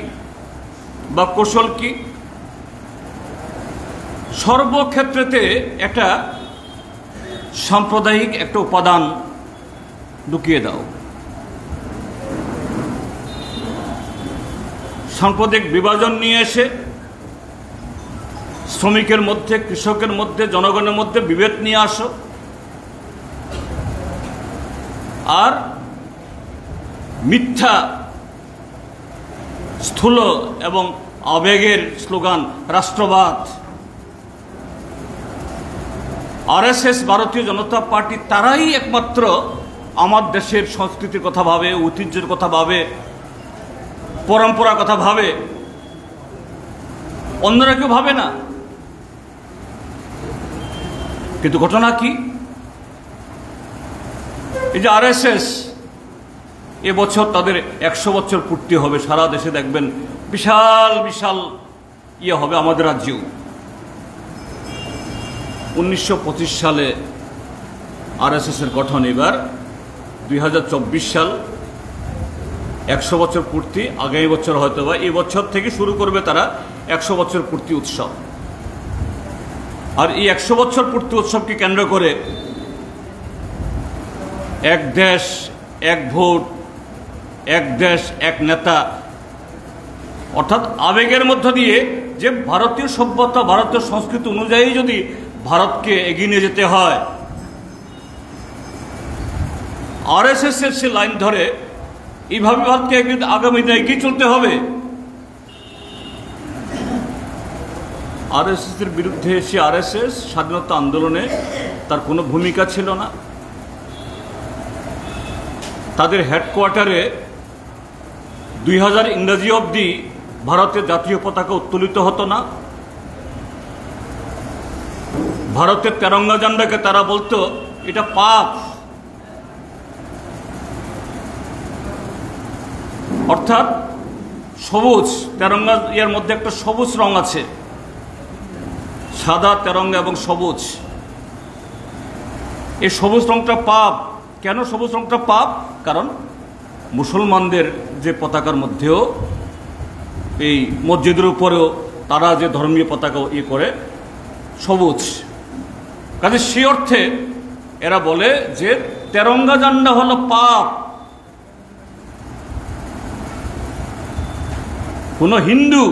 বা কৌশল কি? সর্বক্ষেত্রেতে একটা সাম্প্রদায়িক একটা উপাদান ঢুকিয়ে দাও, সাম্প্রদায়িক বিভাজন নিয়ে এসে শ্রমিকের মধ্যে, কৃষকের মধ্যে, জনগণের মধ্যে বিভেদ নিয়ে আসো। আর মিথ্যা, স্থূল এবং আবেগের স্লোগান রাষ্ট্রবাদ। আরএসএস, ভারতীয় জনতা পার্টি, তারাই একমাত্র আমার দেশের সংস্কৃতির কথা ভাবে, ঐতিহ্যের কথা ভাবে, পরম্পরার কথা ভাবে, অন্যরা কেউ ভাবে না। কিন্তু ঘটনা কি, এই যে আরএসএস এবছর তাদের 100 বছর পূর্তি হবে, সারা দেশে দেখবেন বিশাল বিশাল ইয়ে হবে। আমাদের রাজ্যেও 1925 সালে আরএসএস এর গঠন, এবার 2024 সাল, 100 বছর পূর্তি। আগামী বছর হয়তো বা এই বছর থেকে শুরু করবে তারা 100 বছর পূর্তি উৎসব। আর এই 100 বছর পূর্তি উৎসবকে কেন্দ্র করে এক দেশ এক ভোট, এক দেশ এক নেতা, অর্থাৎ আবেগের মধ্য দিয়ে যে ভারতীয় সভ্যতা ভারতীয় সংস্কৃতি অনুযায়ী যদি ভারতকে এগিয়ে নিয়ে যেতে হয়, আরএসএস এর সে লাইন ধরে এইভাবে ভারতকে আগামী দিনে এগিয়ে চলতে হবে। আরএসএস এর বিরুদ্ধে এসে আরএসএস স্বাধীনতা আন্দোলনে তার কোনো ভূমিকা ছিল না। তাদের হেডকোয়ার্টারে 2000 ইংরেজি অবধি ভারতের জাতীয় পতাকা উত্তোলিত হতো না। ভারতের তেরঙ্গা ঝান্ডাকে তারা বলতো এটা পাপ। অর্থাৎ সবুজ তেরঙ্গা, এর মধ্যে একটা সবুজ রং আছে, সাদা তেরঙ্গা এবং সবুজ। এই সবুজ রংটা পাপ। কেন সবুজ রংটা পাপ? কারণ মুসলমানদের যে পতাকার মধ্যেও, এই মসজিদের উপরেও তারা যে ধর্মীয় পতাকা ইয়ে করে সবুজ, কাজে সে অর্থে এরা বলে যে তেরঙ্গা ঝান্ডা হলো পাপ। কোনো হিন্দু,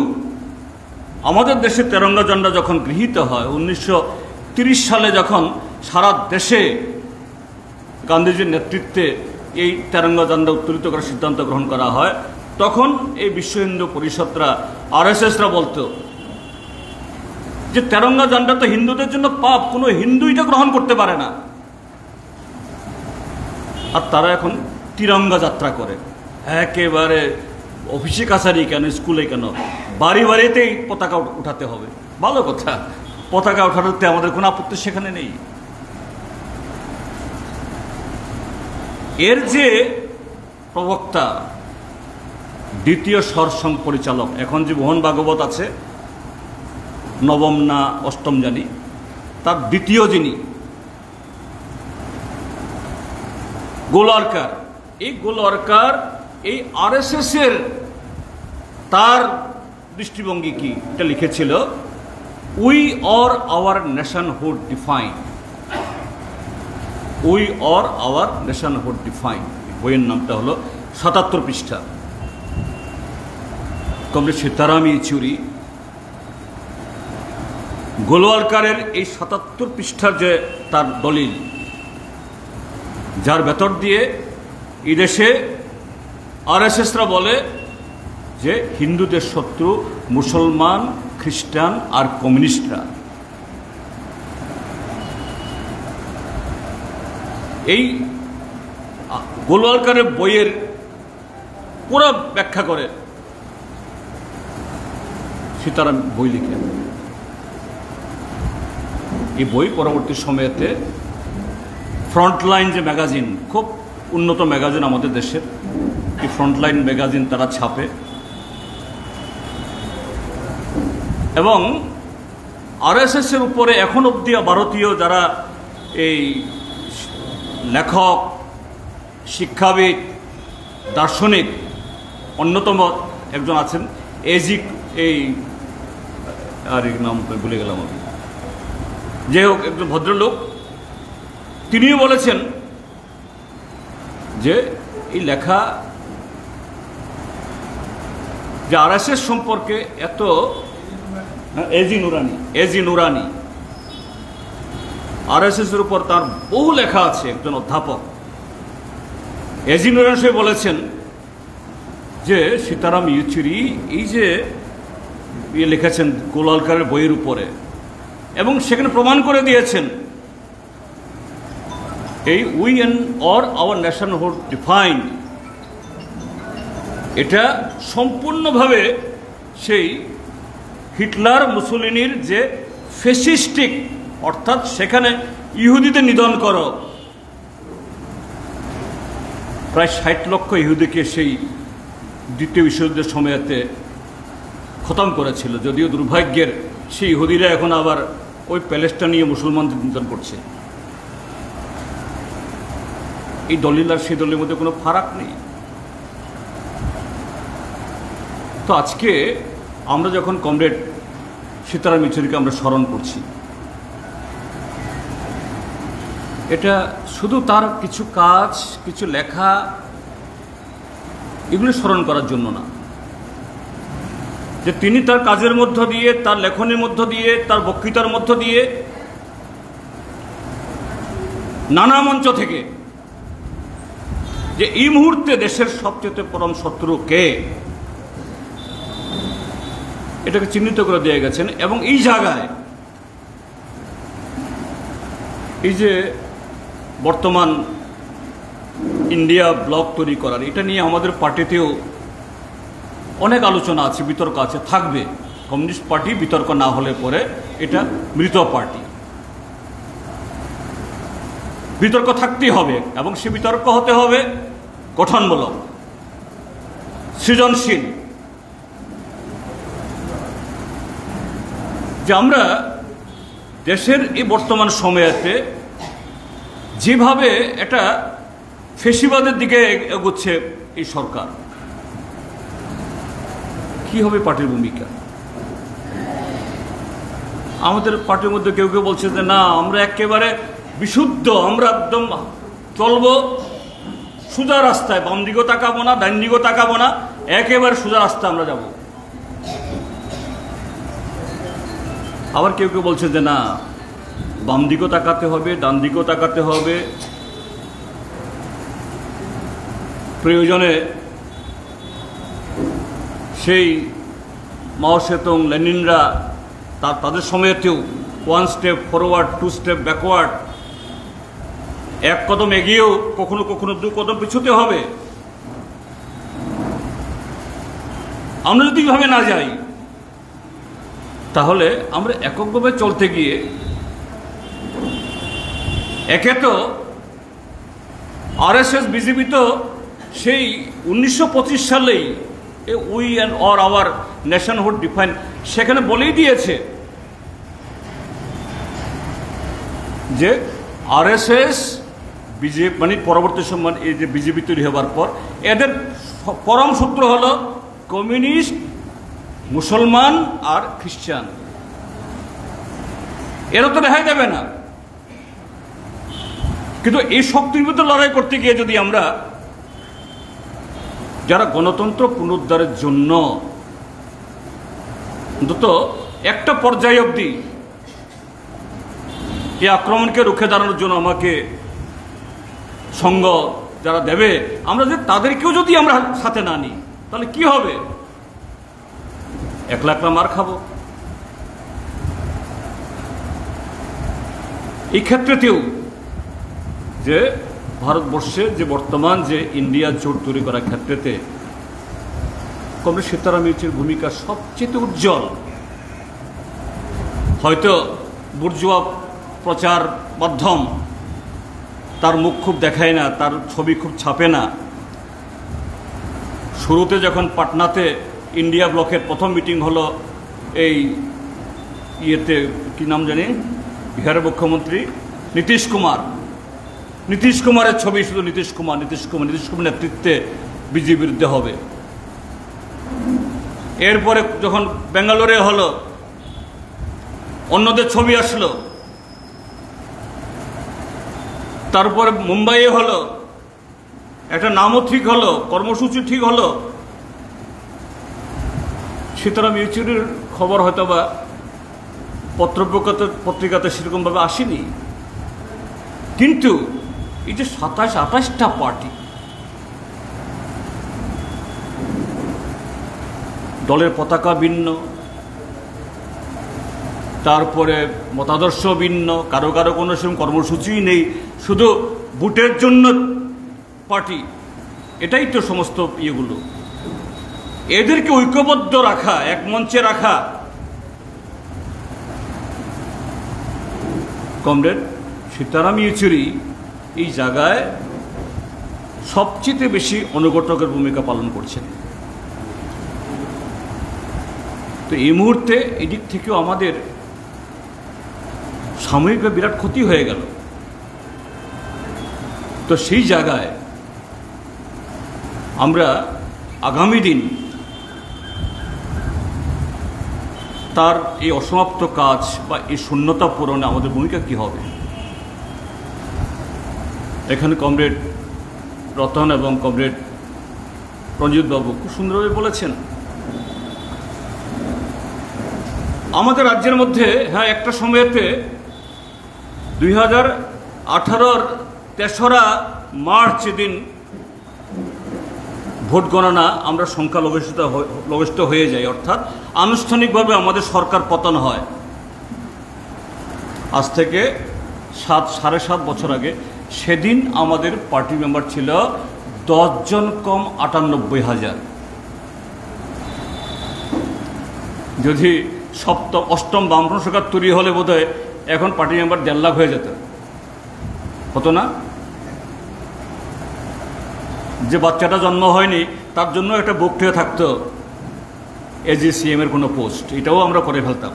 আমাদের দেশে তেরঙ্গা ঝান্ডা যখন গৃহীত হয় 1930 সালে, যখন সারা দেশে গান্ধীজির নেতৃত্বে এই তেরঙ্গা ঝান্ডা উত্তোলিত করার সিদ্ধান্ত গ্রহণ করা হয়, তখন এই বিশ্ব হিন্দু পরিষদরা, আরএসএসরা বলতো যে তেরঙ্গা ঝান্ডা তো হিন্দুদের জন্য পাপ, কোনো হিন্দু এটা গ্রহণ করতে পারে না। আর তারা এখন তিরঙ্গা যাত্রা করে, একেবারে অফিসে কাছারি কেন, স্কুলে কেন, বাড়ি বাড়িতেই পতাকা উঠাতে হবে। ভালো কথা, পতাকা উঠাতে আমাদের কোনো আপত্তি সেখানে নেই। এর যে প্রবক্তা, দ্বিতীয় সরসং পরিচালক, এখন যে মোহন ভাগবত আছে, নবম না অষ্টম জানি, তার দ্বিতীয় যিনি গোলওয়ারকার, এই গোলওয়ারকার এই আরএসএস এর তার দৃষ্টিভঙ্গি কি এটা লিখেছিল, we or hour nationhood define, we or hour nationhood define. বইয়ের নামটা হলো 77 পৃষ্ঠা। কমরেড সীতারাম ইয়েচুরি গোলওয়ারকারের এই 77 পৃষ্ঠার যে তার দলিল, যার ভেতর দিয়ে এই দেশে আরএসএসরা বলে যে হিন্দুদের শত্রু মুসলমান, খ্রিস্টান আর কমিউনিস্টরা। এই গোলওয়ারকারের বইয়ের পুরো ব্যাখ্যা করে সীতারাম বই লিখে। এই বই পরবর্তী সময়েতে ফ্রন্টলাইন যে ম্যাগাজিন, খুব উন্নত ম্যাগাজিন আমাদের দেশের, এই ফ্রন্টলাইন ম্যাগাজিন তারা ছাপে। এবং আরএসএস এর উপরে এখন অবধি ভারতীয় যারা এই লেখক, শিক্ষাবিদ, দার্শনিক, অন্যতম একজন আছেন এজিক, এই আর নাম ভুলে গেলাম আমি, যাই হোক একজন ভদ্রলোক, তিনিও বলেছেন যে এই লেখা যে আরএসএস সম্পর্কে এত, এজি নুরানি আরএসএস এর উপর তার বহু লেখা আছে, একজন অধ্যাপক এজি নুরানি সাহেব বলেছেন যে সীতারাম ইয়েচুরি এই যে লিখেছেন গোলওয়ারকারের বইয়ের উপরে, এবং সেখানে প্রমাণ করে দিয়েছেন এই we and or hour nationhood defined, এটা সম্পূর্ণভাবে সেই হিটলার মুসোলিনির যে ফ্যাসিস্টিক অর্থাৎ সেখানে ইহুদিদের নিধন করো। প্রায় 60 লক্ষ ইহুদিকে সেই দ্বিতীয় বিশ্বযুদ্ধের সময়তে খতম করেছিল। যদিও দুর্ভাগ্যের সেই ইহুদিরা এখন আবার ওই প্যালেস্টাইনীয় মুসলমানদের নিধন করছে। এই দলিল আর সেই দলের মধ্যে কোনো ফারাক নেই। তো আজকে আমরা যখন কমরেড সীতারাম ইয়েচুরিকে আমরা স্মরণ করছি, এটা শুধু তার কিছু কাজ, কিছু লেখা এগুলো স্মরণ করার জন্য না, যে তিনি তার কাজের মধ্য দিয়ে, তার লেখনের মধ্য দিয়ে, তার বক্তৃতার মধ্য দিয়ে নানা মঞ্চ থেকে যে এই মুহূর্তে দেশের সবচেয়ে পরম শত্রু কে এটাকে চিহ্নিত করে দিয়ে গেছেন। এবং এই জায়গায় এই যে বর্তমান ইন্ডিয়া ব্লক তৈরি করার, এটা নিয়ে আমাদের পার্টিতেও অনেক আলোচনা আছে, বিতর্ক আছে, থাকবে। কমিউনিস্ট পার্টি বিতর্ক না হলে পরে এটা মৃত পার্টি, বিতর্ক থাকতেই হবে এবং সে বিতর্ক হতে হবে গঠনমূলক, সৃজনশীল। যে আমরা দেশের এই বর্তমান সময়েতে যেভাবে এটা ফেসিবাদের দিকে এগোচ্ছে এই সরকার, কি হবে পার্টির ভূমিকা? আমাদের পার্টির মধ্যে কেউ কেউ বলছে যে না, আমরা একেবারে বিশুদ্ধ, আমরা একদম চলবো সোজা রাস্তায়, বাম দিকেও তাকাবো না, ডান দিকেও তাকাবো না, একেবারে সোজা রাস্তায় আমরা যাব। আবার কেউ কেউ বলছে যে না, বাম দিকেও তাকাতে হবে, ডান দিকেও তাকাতে হবে, প্রয়োজনে সেই মাও সেতুং, লেনিনরা তাদের সময়তেও 1 স্টেপ ফরওয়ার্ড 2 স্টেপ ব্যাকওয়ার্ড, এক কদম এগিয়েও কখনো কখনো 2 কদম পিছুতে হবে। আমরা যদি এইভাবে না যাই, তাহলে আমরা এককভাবে চলতে গিয়ে একে তো আরএসএস, বিজেপি তো সেই 1925 সালেই we and or hour nationhood define, সেখানে বলেই দিয়েছে যে আরএসএস, বিজেপি, মানে পরবর্তী সময় এই যে বিজেপি তৈরি হবার পর এদের পরম সূত্র হলো কমিউনিস্ট, মুসলমান আর খ্রিস্টান। এরা তো রেহাই দেবে না। কিন্তু এই শক্তির বিরুদ্ধে লড়াই করতে গিয়ে যদি আমরা, যারা গণতন্ত্র পুনরুদ্ধারের জন্য অন্তত একটা পর্যায় অবধি এই আক্রমণকে রুখে দাঁড়ানোর জন্য আমাকে সঙ্গ যারা দেবে, আমরা যে তাদেরকেও যদি আমরা সাথে না নিই, তাহলে কি হবে? একলা একলা মার খাবো। এই ক্ষেত্রেতেও যে ভারতবর্ষে যে বর্তমান যে ইন্ডিয়া জোট তৈরি করার ক্ষেত্রেতে কমরেড সীতারাম ইয়েচুরির ভূমিকা সবচেয়ে উজ্জ্বল। হয়তো বুর্জোয়া প্রচার মাধ্যম তার মুখ খুব দেখায় না, তার ছবি খুব ছাপে না। শুরুতে যখন পাটনাতে ইন্ডিয়া ব্লকের প্রথম মিটিং হলো, এই ইয়েতে কি নাম জানি, বিহারের মুখ্যমন্ত্রী নীতিশ কুমারের ছবি, শুধু নীতিশ কুমার নেতৃত্বে বিজেপির বিরুদ্ধে হবে। এরপরে যখন বেঙ্গালোরে হলো, অন্যদের ছবি আসলো। তারপরে মুম্বাইয়ে হলো, একটা নামও ঠিক হলো, কর্মসূচি ঠিক হলো। সীতারাম ইয়েচুরির খবর হয়তো বা পত্রিকাতে সেরকমভাবে আসেনি। কিন্তু এই যে 27-28টা পার্টি, দলের পতাকা ভিন্ন, তারপরে মতাদর্শ ভিন্ন, কারো কারো কোনো সেরকম কর্মসূচিই নেই, শুধু ভোটের জন্য পার্টি, এটাই তো সমস্ত ইয়েগুলো। এদেরকে ঐক্যবদ্ধ রাখা, এক মঞ্চে রাখা, কমরেড সীতারাম ইয়েচুরি এই জায়গায় সবচেয়ে বেশি অনুঘটকের ভূমিকা পালন করছেন। তো এই মুহূর্তে এদিক থেকেও আমাদের সাময়িকভাবে বিরাট ক্ষতি হয়ে গেল। তো সেই জায়গায় আমরা আগামী দিন তার এই অসমাপ্ত কাজ বা এই শূন্যতা পূরণে আমাদের ভূমিকা কী হবে? এখানে কমরেড রতন এবং কমরেড রঞ্জিতবাবু খুব সুন্দরভাবে বলেছেন। আমাদের রাজ্যের মধ্যে হ্যাঁ একটা সময়েতে 2018-র 3রা মার্চ দিন ভোট গণনা আমরা সংখ্যালঘিষ্ঠ হয়ে যাই, অর্থাৎ আনুষ্ঠানিকভাবে আমাদের সরকার পতন হয়। আজ থেকে 7.5 বছর আগে সেদিন আমাদের পার্টি মেম্বার ছিল 10 জন কম 98,000। যদি অষ্টম বামফ্রন্ট সরকার তৈরি হলে বোধহয় এখন পার্টি মেম্বার 1.5 লাখ হয়ে যেত, হতো না? যে বাচ্চাটা জন্ম হয়নি তার জন্য একটা বক্তৃতা থাকতো এজিসিএম এর কোনো পোস্ট, এটাও আমরা করে ফেলতাম।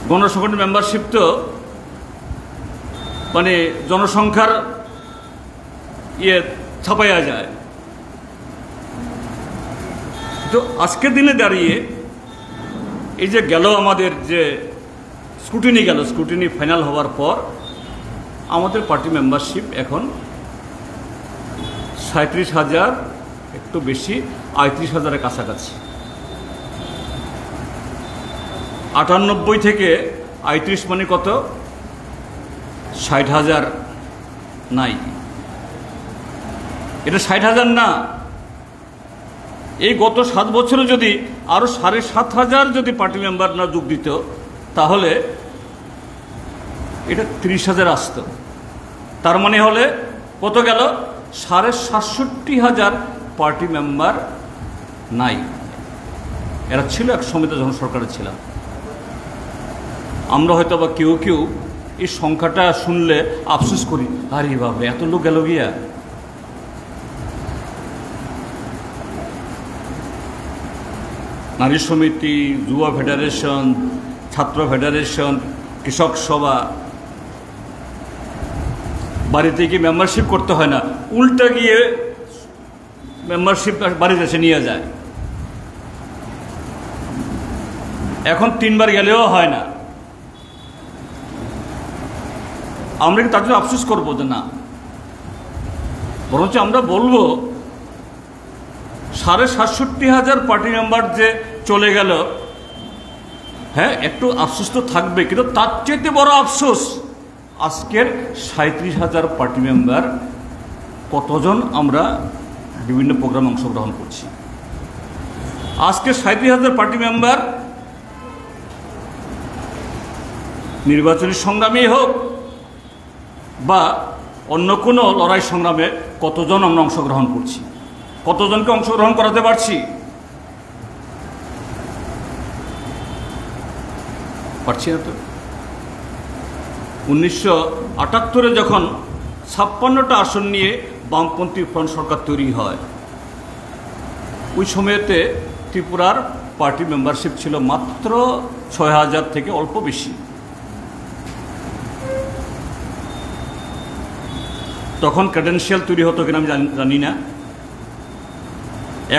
গণসংগঠনের মেম্বারশিপ তো মানে জনসংখ্যার ছাপাইয়া যায়। তো আজকের দিনে দাঁড়িয়ে এই যে গেল আমাদের যে স্ক্রুটিনি ফাইনাল হওয়ার পর আমাদের পার্টি মেম্বারশিপ এখন 37,000, একটু বেশি 38,000-এর কাছাকাছি। 98 থেকে 38 মানে কত? 60,000 নাই, এটা 60,000 না। এই গত 7 বছরে যদি আরো 7,500 যদি পার্টি মেম্বার না যোগ দিত তাহলে এটা 30,000 আসত। তার মানে হলে কত গেল? 67,500 পার্টি মেম্বার নাই। এরা ছিল এক সময় যখন সরকারে ছিলাম। আমরা হয়তো বা কেউ এই সংখ্যাটা শুনলে আফসোস করি, আরে বাবা এত লোক গেল গিয়া। নারী সমিতি, যুব ফেডারেশন, ছাত্র ফেডারেশন, কৃষক সভা, বাড়িতে গিয়ে মেম্বারশিপ করতে হয় না, উল্টা গিয়ে মেম্বারশিপ বাড়িতে এসে নিয়ে যায়। এখন 3 বার গেলেও হয় না। আমরা কি তার জন্য আফসোস করবো যে না? বরঞ্চ আমরা বলবো 67,500 পার্টি মেম্বার যে চলে গেল, হ্যাঁ একটু আফসোস তো থাকবে, কিন্তু তার চাইতে বড় আফসোস আজকের 37,000 পার্টি মেম্বার কতজন আমরা বিভিন্ন প্রোগ্রামে অংশগ্রহণ করছি। আজকে 37,000 পার্টি মেম্বার নির্বাচনী সংগ্রামেই হোক বা অন্য কোনো লড়াই সংগ্রামে কতজন আমরা অংশগ্রহণ করছি, কতজনকে অংশগ্রহণ করাতে পারছি? পারছি না তো। 1978-এ যখন 56টা আসন নিয়ে বামপন্থী ফ্রন্ট সরকার তৈরি হয়, ওই সময়তে ত্রিপুরার পার্টি মেম্বারশিপ ছিল মাত্র 6,000 থেকে অল্প বেশি। তখন ক্রেডেনশিয়াল তৈরি হতো কিনা আমি জানি না।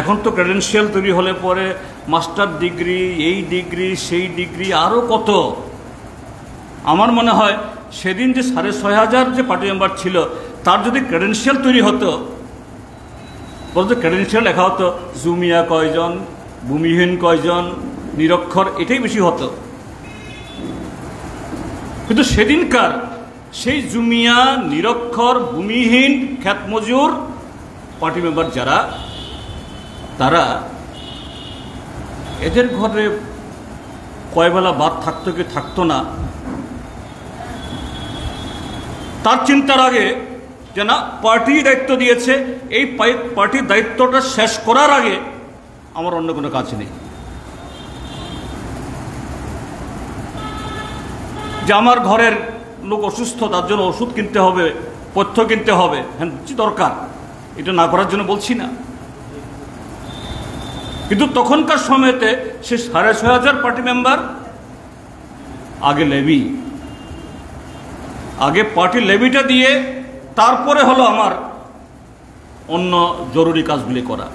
এখন তো ক্রেডেনশিয়াল তৈরি হলে পরে মাস্টার ডিগ্রি, এই ডিগ্রি, সেই ডিগ্রি, আরও কত। আমার মনে হয় সেদিন যে 6,500 যে পার্টি মেম্বার ছিল তার যদি ক্রেডেনশিয়াল তৈরি হতো, বলতো ক্রেডেনশিয়াল লেখা হতো জুমিয়া কয়জন, ভূমিহীন কয়জন, নিরক্ষর, এটাই বেশি হতো। কিন্তু সেদিনকার সেই জুমিয়া, নিরক্ষর, ভূমিহীন, খ্যাতমজুর পার্টি মেম্বার যারা, তারা এদের ঘরে কয়বেলা ভাত থাকতো কি থাকতো না তার চিন্তার আগে যে না পার্টি দায়িত্ব দিয়েছে, এই পার্টির দায়িত্বটা শেষ করার আগে আমার অন্য কোনো কাজ নেই। যে আমার ঘরের লোক অসুস্থ, তার জন্য ওষুধ কিনতে হবে, পথ্য কিনতে হবে, হ্যাঁ দরকার, এটা না করার জন্য বলছি না। কিন্তু তখনকার সময়তে সে 6,500 পার্টি মেম্বার আগে লেভি, আগে পার্টি লেভিটা দিয়ে তারপরে হলো আমার অন্য জরুরি কাজগুলি করা।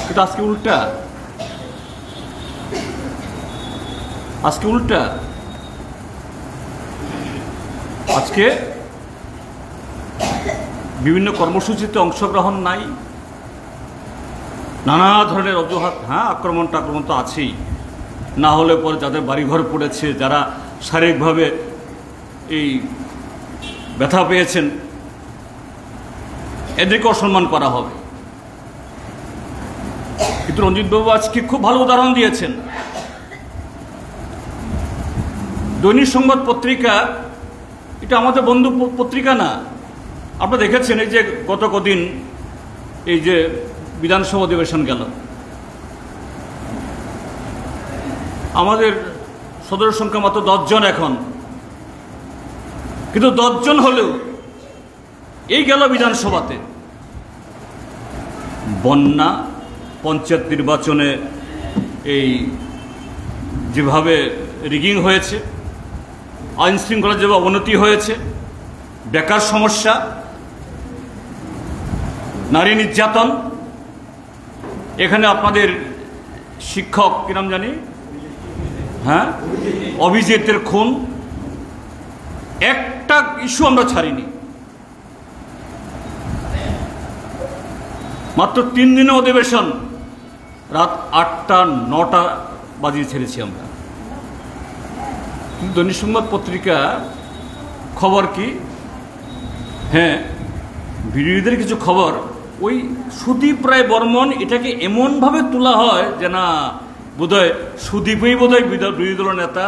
কিন্তু আজকে উল্টা, আজকে উল্টা। আজকে বিভিন্ন কর্মসূচিতে অংশগ্রহণ নাই, নানা ধরনের অজুহাত। হ্যাঁ, আক্রমণ তো আছেই, না হলে পরে যাদের বাড়িঘর পড়েছে, যারা শারীরিকভাবে এই ব্যথা পেয়েছেন, এদেরকে অসম্মান করা হবে। কিন্তু রঞ্জিতবাবু আজকে খুব ভালো উদাহরণ দিয়েছেন। দৈনিক সংবাদ পত্রিকা এটা আমাদের বন্ধু পত্রিকা না। আপনারা দেখেছেন এই যে গত কদিন এই যে বিধানসভা অধিবেশন গেল, আমাদের সদস্য সংখ্যা মাত্র 10 জন এখন, কিন্তু 10 জন হলেও এই গেল বিধানসভাতে বন্যা, পঞ্চায়েত নির্বাচনে এই যেভাবে রিগিং হয়েছে, আইন শৃঙ্খলার যেভাবে অবনতি হয়েছে, বেকার সমস্যা, নারী নির্যাতন, এখানে আপনাদের শিক্ষক কি নাম জানি, হ্যাঁ, অভিজিতের খুন, একটা ইস্যু আমরা ছাড়িনি। মাত্র 3 দিনে অধিবেশন, রাত 8টা-9টা বাজিয়ে ছেড়েছি আমরা। দৈনিক সংবাদ পত্রিকা খবর কি, হ্যাঁ, বিরোধীদের কিছু খবর, ওই সুদীপ রায় বর্মন এটাকে এমনভাবে তোলা হয় যে না, বোধহয় সুদীপই বোধহয় বিরোধী দল নেতা,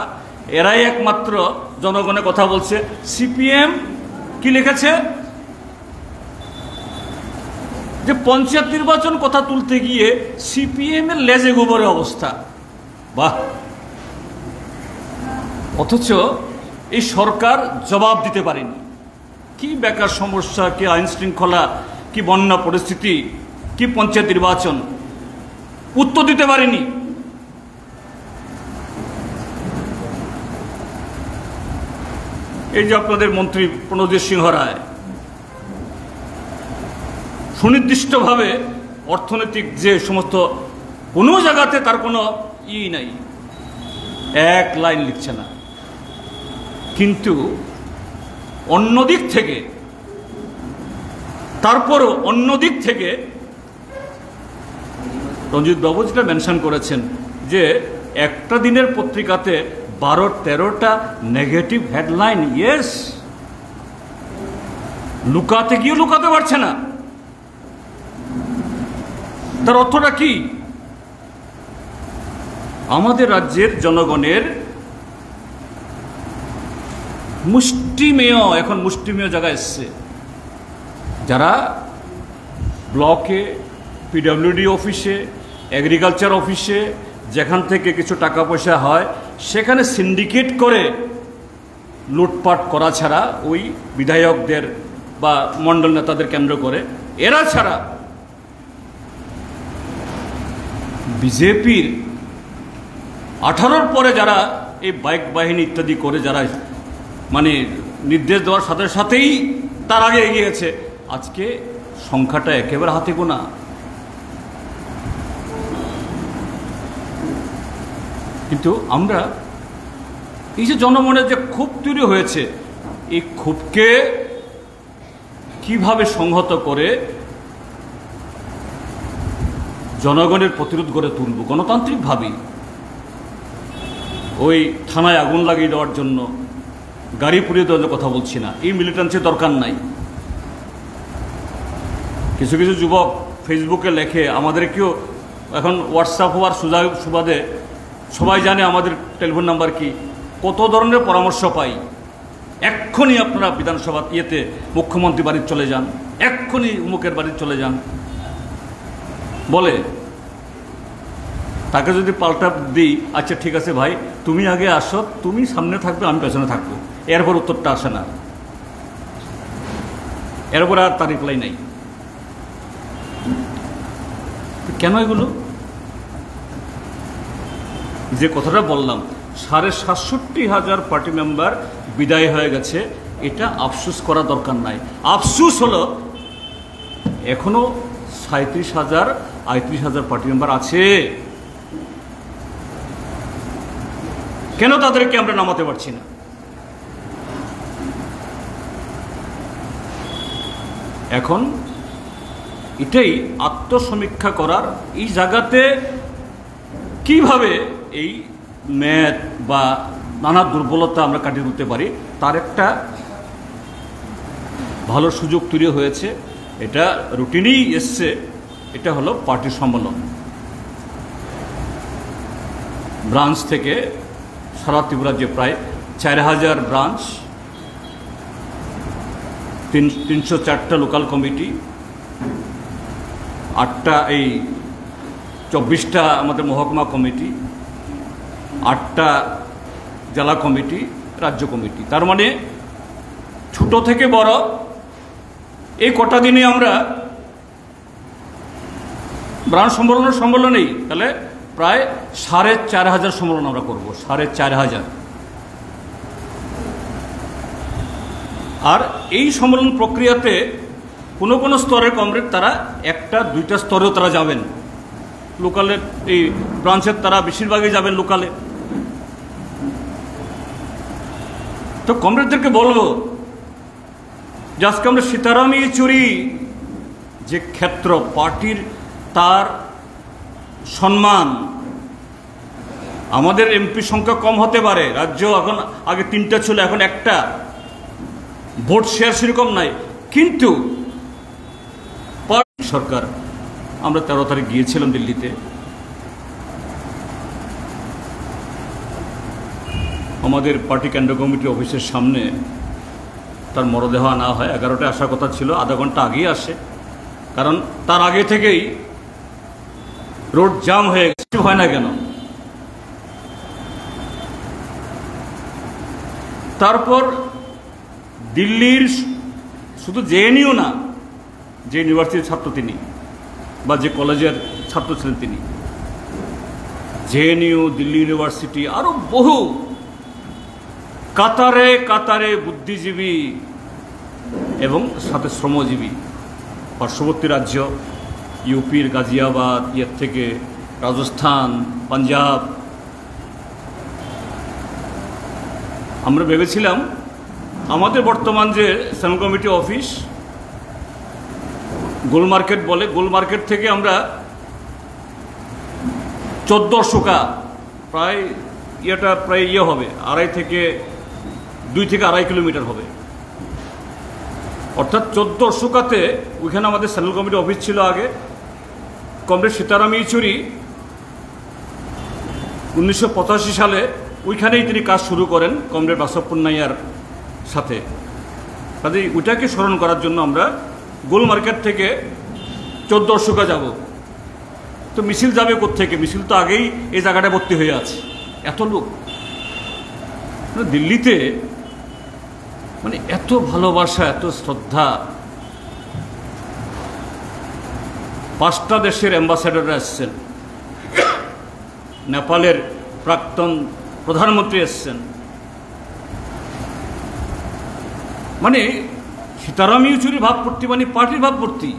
এরাই একমাত্র জনগণের কথা বলছে। সিপিএম কি লিখেছে যে পঞ্চায়েত নির্বাচন কথা তুলতে গিয়ে সিপিএম এর লেজে গোবরের অবস্থা। বাহ! অথচ এই সরকার জবাব দিতে পারেনি। কি বেকার সমস্যা, কি আইন শৃঙ্খলা, কি বন্যা পরিস্থিতি, কি পঞ্চায়েত নির্বাচন, উত্তর দিতে পারেনি। এই যে আপনাদের মন্ত্রী প্রণজিৎ সিংহ রায় সুনির্দিষ্টভাবে অর্থনৈতিক যে সমস্ত কোনো জায়গাতে তার কোনো নাই, এক লাইন লিখছে না। কিন্তু অন্যদিক থেকে, তারপরও অন্যদিক থেকে রঞ্জিত বাবু যেটা মেনশন করেছেন যে একটা দিনের পত্রিকাতে 12-13টা নেগেটিভ হেডলাইন, ইয়েস, লুকাতে গিয়েও লুকাতে পারছে না। তার অর্থটা কি? আমাদের রাজ্যের জনগণের মুষ্টিমেয়, এখন মুষ্টিমেয় জায়গায় এসছে, যারা ব্লকে, পিডব্লিউডি অফিসে, এগ্রিকালচার অফিসে যেখান থেকে কিছু টাকা পয়সা হয় সেখানে সিন্ডিকেট করে লুটপাট করা ছাড়া, ওই বিধায়কদের বা মণ্ডল নেতাদের কেন্দ্র করে, এরা ছাড়া বিজেপির 18-র পরে যারা এই বাইক বাহিনী ইত্যাদি করে, যারা মানে নির্দেশ দেওয়ার সাথে সাথেই তার আগে এগিয়ে গেছে, আজকে সংখ্যাটা একেবারে হাতে গোনা। কিন্তু আমরা এই যে জনমনে যে ক্ষোভ তৈরি হয়েছে, এই ক্ষোভকে কিভাবে সংহত করে জনগণের প্রতিরোধ গড়ে তুলব গণতান্ত্রিকভাবেই। ওই থানায় আগুন লাগিয়ে দেওয়ার জন্য, গাড়ি পুড়িয়ে দেওয়ার কথা বলছি না, এই মিলিটেন্সি দরকার নাই। কিছু কিছু যুবক ফেসবুকে লেখে, আমাদেরকেও এখন হোয়াটসঅ্যাপ হওয়ার সুবাদে সবাই জানে আমাদের টেলিফোন নাম্বার কি, কত ধরনের পরামর্শ পাই। এক্ষুনি আপনারা বিধানসভা ইয়েতে মুখ্যমন্ত্রী বাড়ির চলে যান, এক্ষুনি উমুকের বাড়ির চলে যান বলে। তাকে যদি পাল্টা দিই, আচ্ছা ঠিক আছে ভাই, তুমি আগে আসো, তুমি সামনে থাকবে, আমি পেছনে থাকবো, এরপর উত্তরটা আসে না, এরপর আর তার রিপ্লাই নাই। কেন এগুলো? যে কথাটা বললাম, 67,500 পার্টি মেম্বার বিদায় হয়ে গেছে, এটা আফসোস করা দরকার নাই। আফসোস হলো এখনো 37,000-38,000 পার্টি মেম্বার আছে। কেন তাদেরকে আমরা নামাতে পারছি না? এখন এটাই আত্মসমীক্ষা করার, এই জায়গাতে কিভাবে এই মেদ বা নানা দুর্বলতা আমরা কাটিয়ে তুলতে পারি, তার একটা ভালো সুযোগ তৈরি হয়েছে। এটা রুটিনেই এসছে, এটা হলো পার্টি সম্মেলন। ব্রাঞ্চ থেকে সারা ত্রিপুরা যে প্রায় 4,000 ব্রাঞ্চ, 304টা লোকাল কমিটি, 24টা আমাদের মহকুমা কমিটি, 8টা জেলা কমিটি, রাজ্য কমিটি। তার মানে ছোট থেকে বড় এই কটা দিনে আমরা ব্রাঞ্চ সম্মেলনেই তাহলে প্রায় 4,500 সম্মেলন আমরা করব, 4,500। আর এই সম্মেলন প্রক্রিয়াতে কোনো কোনো স্তরের কমরেড তারা 1টা-2টা স্তরেও তারা যাবেন, লোকালের এই ব্রাঞ্চের তারা বেশিরভাগই যাবেন লোকালে। তো কমরেডদেরকে বলবো যে আজকে আমরা সীতারাম ইয়েচুরি যে ক্ষেত্র, পার্টির তার সম্মান, আমাদের এমপি সংখ্যা কম হতে পারে, রাজ্য এখন আগে 3টা ছিল, এখন 1টা, ভোট শেয়ার সেরকম নাই, কিন্তু সরকার, আমরা 13 তারিখ গিয়েছিলাম দিল্লিতে, আমাদের পার্টি কেন্দ্র কমিটি অফিসের সামনে তার মরদেহ আনা হয়। 11টায় আসার কথা ছিল, আধা ঘন্টা আগেই আসে, কারণ তার আগে থেকেই রোড জাম হয়ে গেছে। হয় না কেন? তারপর দিল্লির শুধু জেএনইউ না, যে ইউনিভার্সিটির ছাত্র তিনি বা যে কলেজের ছাত্র ছিলেন তিনি, জেএনইউ, দিল্লি ইউনিভার্সিটি, আরো বহু কাতারে কাতারে বুদ্ধিজীবী এবং সাথে শ্রমজীবী, পার্শ্ববর্তী রাজ্য ইউপির গাজিয়াবাদ, ইয়ের থেকে রাজস্থান, পাঞ্জাব। আমরা ভেবেছিলাম আমাদের বর্তমান যে সেন্ট্রাল কমিটি অফিস গোল মার্কেট বলে, গোল মার্কেট থেকে আমরা 1400 প্রায় ইয়েটা প্রায় হবে 2 থেকে আড়াই কিলোমিটার হবে, অর্থাৎ 1400 ওইখানে আমাদের সেন্ট্রাল কমিটি অফিস ছিল আগে। কমরেড সীতারাম ইয়েচুরি 1985 সালে ওইখানেই তিনি কাজ শুরু করেন কমরেড বাসবপুন্নাইয়ার সাথে। কাজে ওইটাকে স্মরণ করার জন্য আমরা গোল মার্কেট থেকে 1400 যাব। তো মিছিল যাবে কোত্থেকে? মিছিল তো আগেই এই জায়গাটা ভর্তি হয়ে আছে, এত লোক। দিল্লিতে মানে এত ভালোবাসা, এত শ্রদ্ধা, 5টা দেশের অ্যাম্বাসেডররা এসছেন, নেপালের প্রাক্তন প্রধানমন্ত্রী এসছেন। মানে সীতারাম ইয়েচুরি ভাবমূর্তি মানে পার্টির ভাবমূর্তি।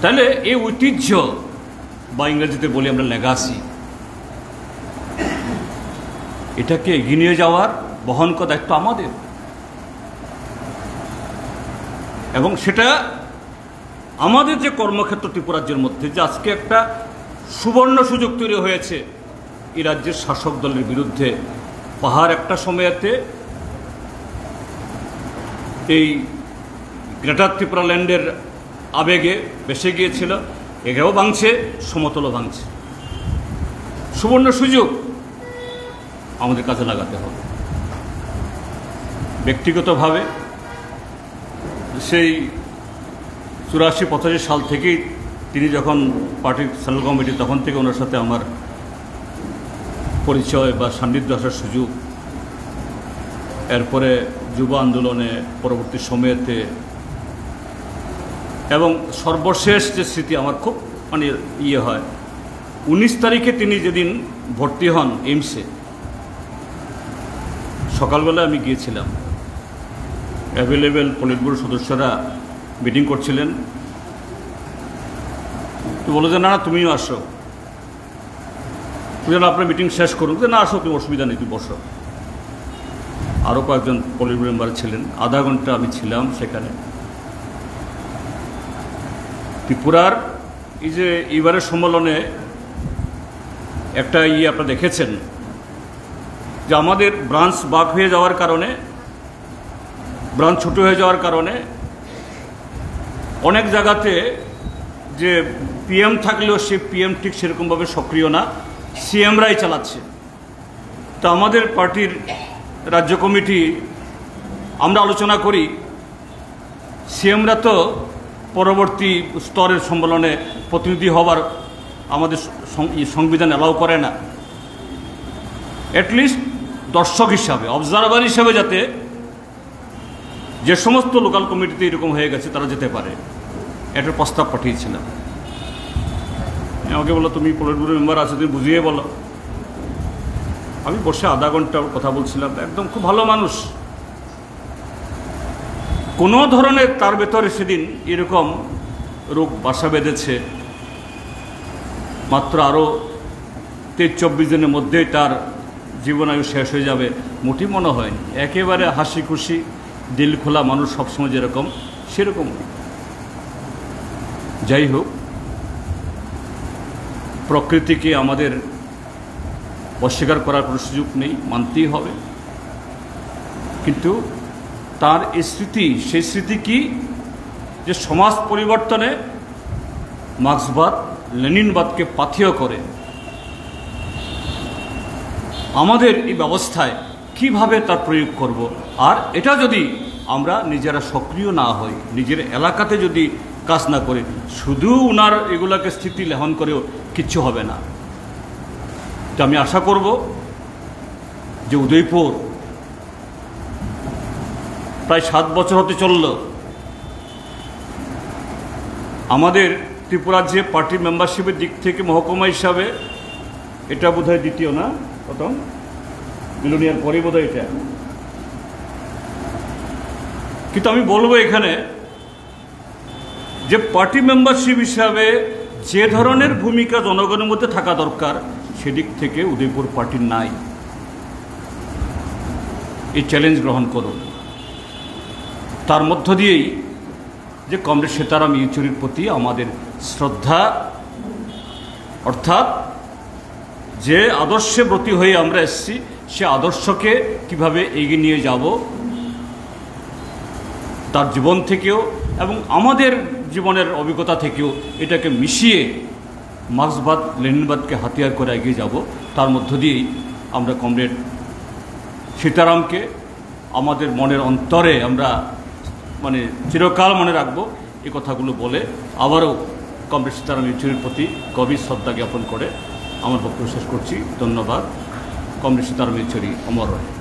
তাহলে এই ঐতিহ্য বা ইংরেজিতে বলি আমরা লেগাসি, এটাকে এগিয়ে নিয়ে যাওয়ার বহন করার দায়িত্ব আমাদের, এবং সেটা আমাদের যে কর্মক্ষেত্র ত্রিপুরা রাজ্যের মধ্যে, যে আজকে একটা সুবর্ণ সুযোগ তৈরি হয়েছে এই রাজ্যের শাসক দলের বিরুদ্ধে। পাহাড় একটা সময়েতে এই গ্রেটার ত্রিপুরা ল্যান্ডের আবেগে বেসে গিয়েছিল, এগেও ভাঙছে, সমতলও ভাঙছে। সুবর্ণ সুযোগ আমাদের কাজে লাগাতে হবে। ব্যক্তিগতভাবে সেই 84-85 সাল থেকেই তিনি যখন পার্টির সেন্ট্রাল কমিটি, তখন থেকে ওনার সাথে আমার পরিচয় বা সান্নিধ্য আসার সুযোগ। এরপরে যুব আন্দোলনে পরবর্তী সময়েতে, এবং সর্বশেষ যে স্মৃতি আমার খুব হয়, 19 তারিখে তিনি যেদিন ভর্তি হন এইমসে, সকালবেলা আমি গিয়েছিলাম। অ্যাভেলেবেল পলিট ব্যুরো সদস্যরা মিটিং করছিলেন। তো বলো যে না তুমিও আসো, তুমি আপনার মিটিং শেষ করুন। না আসো, তুমি অসুবিধা নেই, তুমি বসো। আরও কয়েকজন পলিট ব্যুরো মেম্বার ছিলেন। আধা ঘন্টা আমি ছিলাম সেখানে। ত্রিপুরার এই যে এইবারের সম্মেলনে একটা আপনারা দেখেছেন যে আমাদের ব্রাঞ্চ বাক হয়ে যাওয়ার কারণে, ব্রাঞ্চ ছোটো হয়ে যাওয়ার কারণে অনেক জায়গাতে যে পিএম থাকলেও সে পিএম ঠিক সেরকমভাবে সক্রিয় না, সিএমরাই চালাচ্ছে। তো আমাদের পার্টির রাজ্য কমিটি আমরা আলোচনা করি, সিএমরা তো পরবর্তী স্তরের সম্মেলনে প্রতিনিধি হবার আমাদের সংবিধান অ্যালাউ করে না। অ্যাটলিস্ট দর্শক হিসাবে, অবজারভার হিসাবে যাতে যে সমস্ত লোকাল কমিটিতে এরকম হয়ে গেছে তারা যেতে পারে, এটার প্রস্তাব পাঠিয়েছিলাম। আমাকে বললো তুমি পলিট ব্যুরো মেম্বার আছে, তুমি বুঝিয়ে বলো। আমি বসে আধা ঘন্টা কথা বলছিলাম। একদম খুব ভালো মানুষ, কোনো ধরনের তার ভেতরে সেদিন এরকম রোগ বাসা বেঁধেছে, মাত্র আরও 23-24 দিনের মধ্যেই তার জীবনায়ু শেষ হয়ে যাবে, মোটেই মনে হয়নি। একেবারে হাসি খুশি, দিল খোলা মানুষ, সবসময় যেরকম সেরকম। যাই হোক, প্রকৃতিকে আমাদের অস্বীকার করার কোনো সুযোগ নেই, মানতেই হবে। কিন্তু তার এই স্মৃতি, সেই স্মৃতি কি, যে সমাজ পরিবর্তনে মার্ক্সবাদ লেনিনবাদকে পাথেয় করে আমাদের এই ব্যবস্থায় কিভাবে তার প্রয়োগ করব। আর এটা যদি আমরা নিজেরা সক্রিয় না হই, নিজের এলাকাতে যদি কাজ না করি, শুধু উনার এগুলাকে স্থিতি লেহন করেও কিচ্ছু হবে না। তো আমি আশা করব যে উদয়পুর প্রায় 7 বছর হতে চলল, আমাদের ত্রিপুরার যে পার্টি মেম্বারশিপের দিক থেকে মহকুমা হিসাবে এটা বোধহয় দ্বিতীয় না, প্রথম বিলোনিয়ার পরে বোধহয় এটা। কিন্তু আমি বলবো এখানে যে পার্টি মেম্বারশিপ হিসাবে যে ধরনের ভূমিকা জনগণের মধ্যে থাকা দরকার, সেদিক থেকে উদয়পুর পার্টির নাই। এই চ্যালেঞ্জ গ্রহণ করুন। তার মধ্য দিয়েই যে কমরেড সীতারাম ইয়েচুরির প্রতি আমাদের শ্রদ্ধা, অর্থাৎ যে আদর্শে ব্রতী হয়ে আমরা এসেছি, সে আদর্শকে কিভাবে এগিয়ে নিয়ে যাব, তার জীবন থেকেও এবং আমাদের জীবনের অভিজ্ঞতা থেকেও এটাকে মিশিয়ে মার্ক্সবাদ লেনিনবাদকে হাতিয়ার করে এগিয়ে যাব। তার মধ্য দিয়েই আমরা কমরেড সীতারামকে আমাদের মনের অন্তরে আমরা চিরকাল মনে রাখবো। এই কথাগুলো বলে আবারও কমরেড সীতারাম ইয়েচুরির প্রতি গভীর শ্রদ্ধা জ্ঞাপন করে আমার বক্তব্য শেষ করছি। ধন্যবাদ। কমরেড সীতারাম ইয়েচুরি অমর রহে।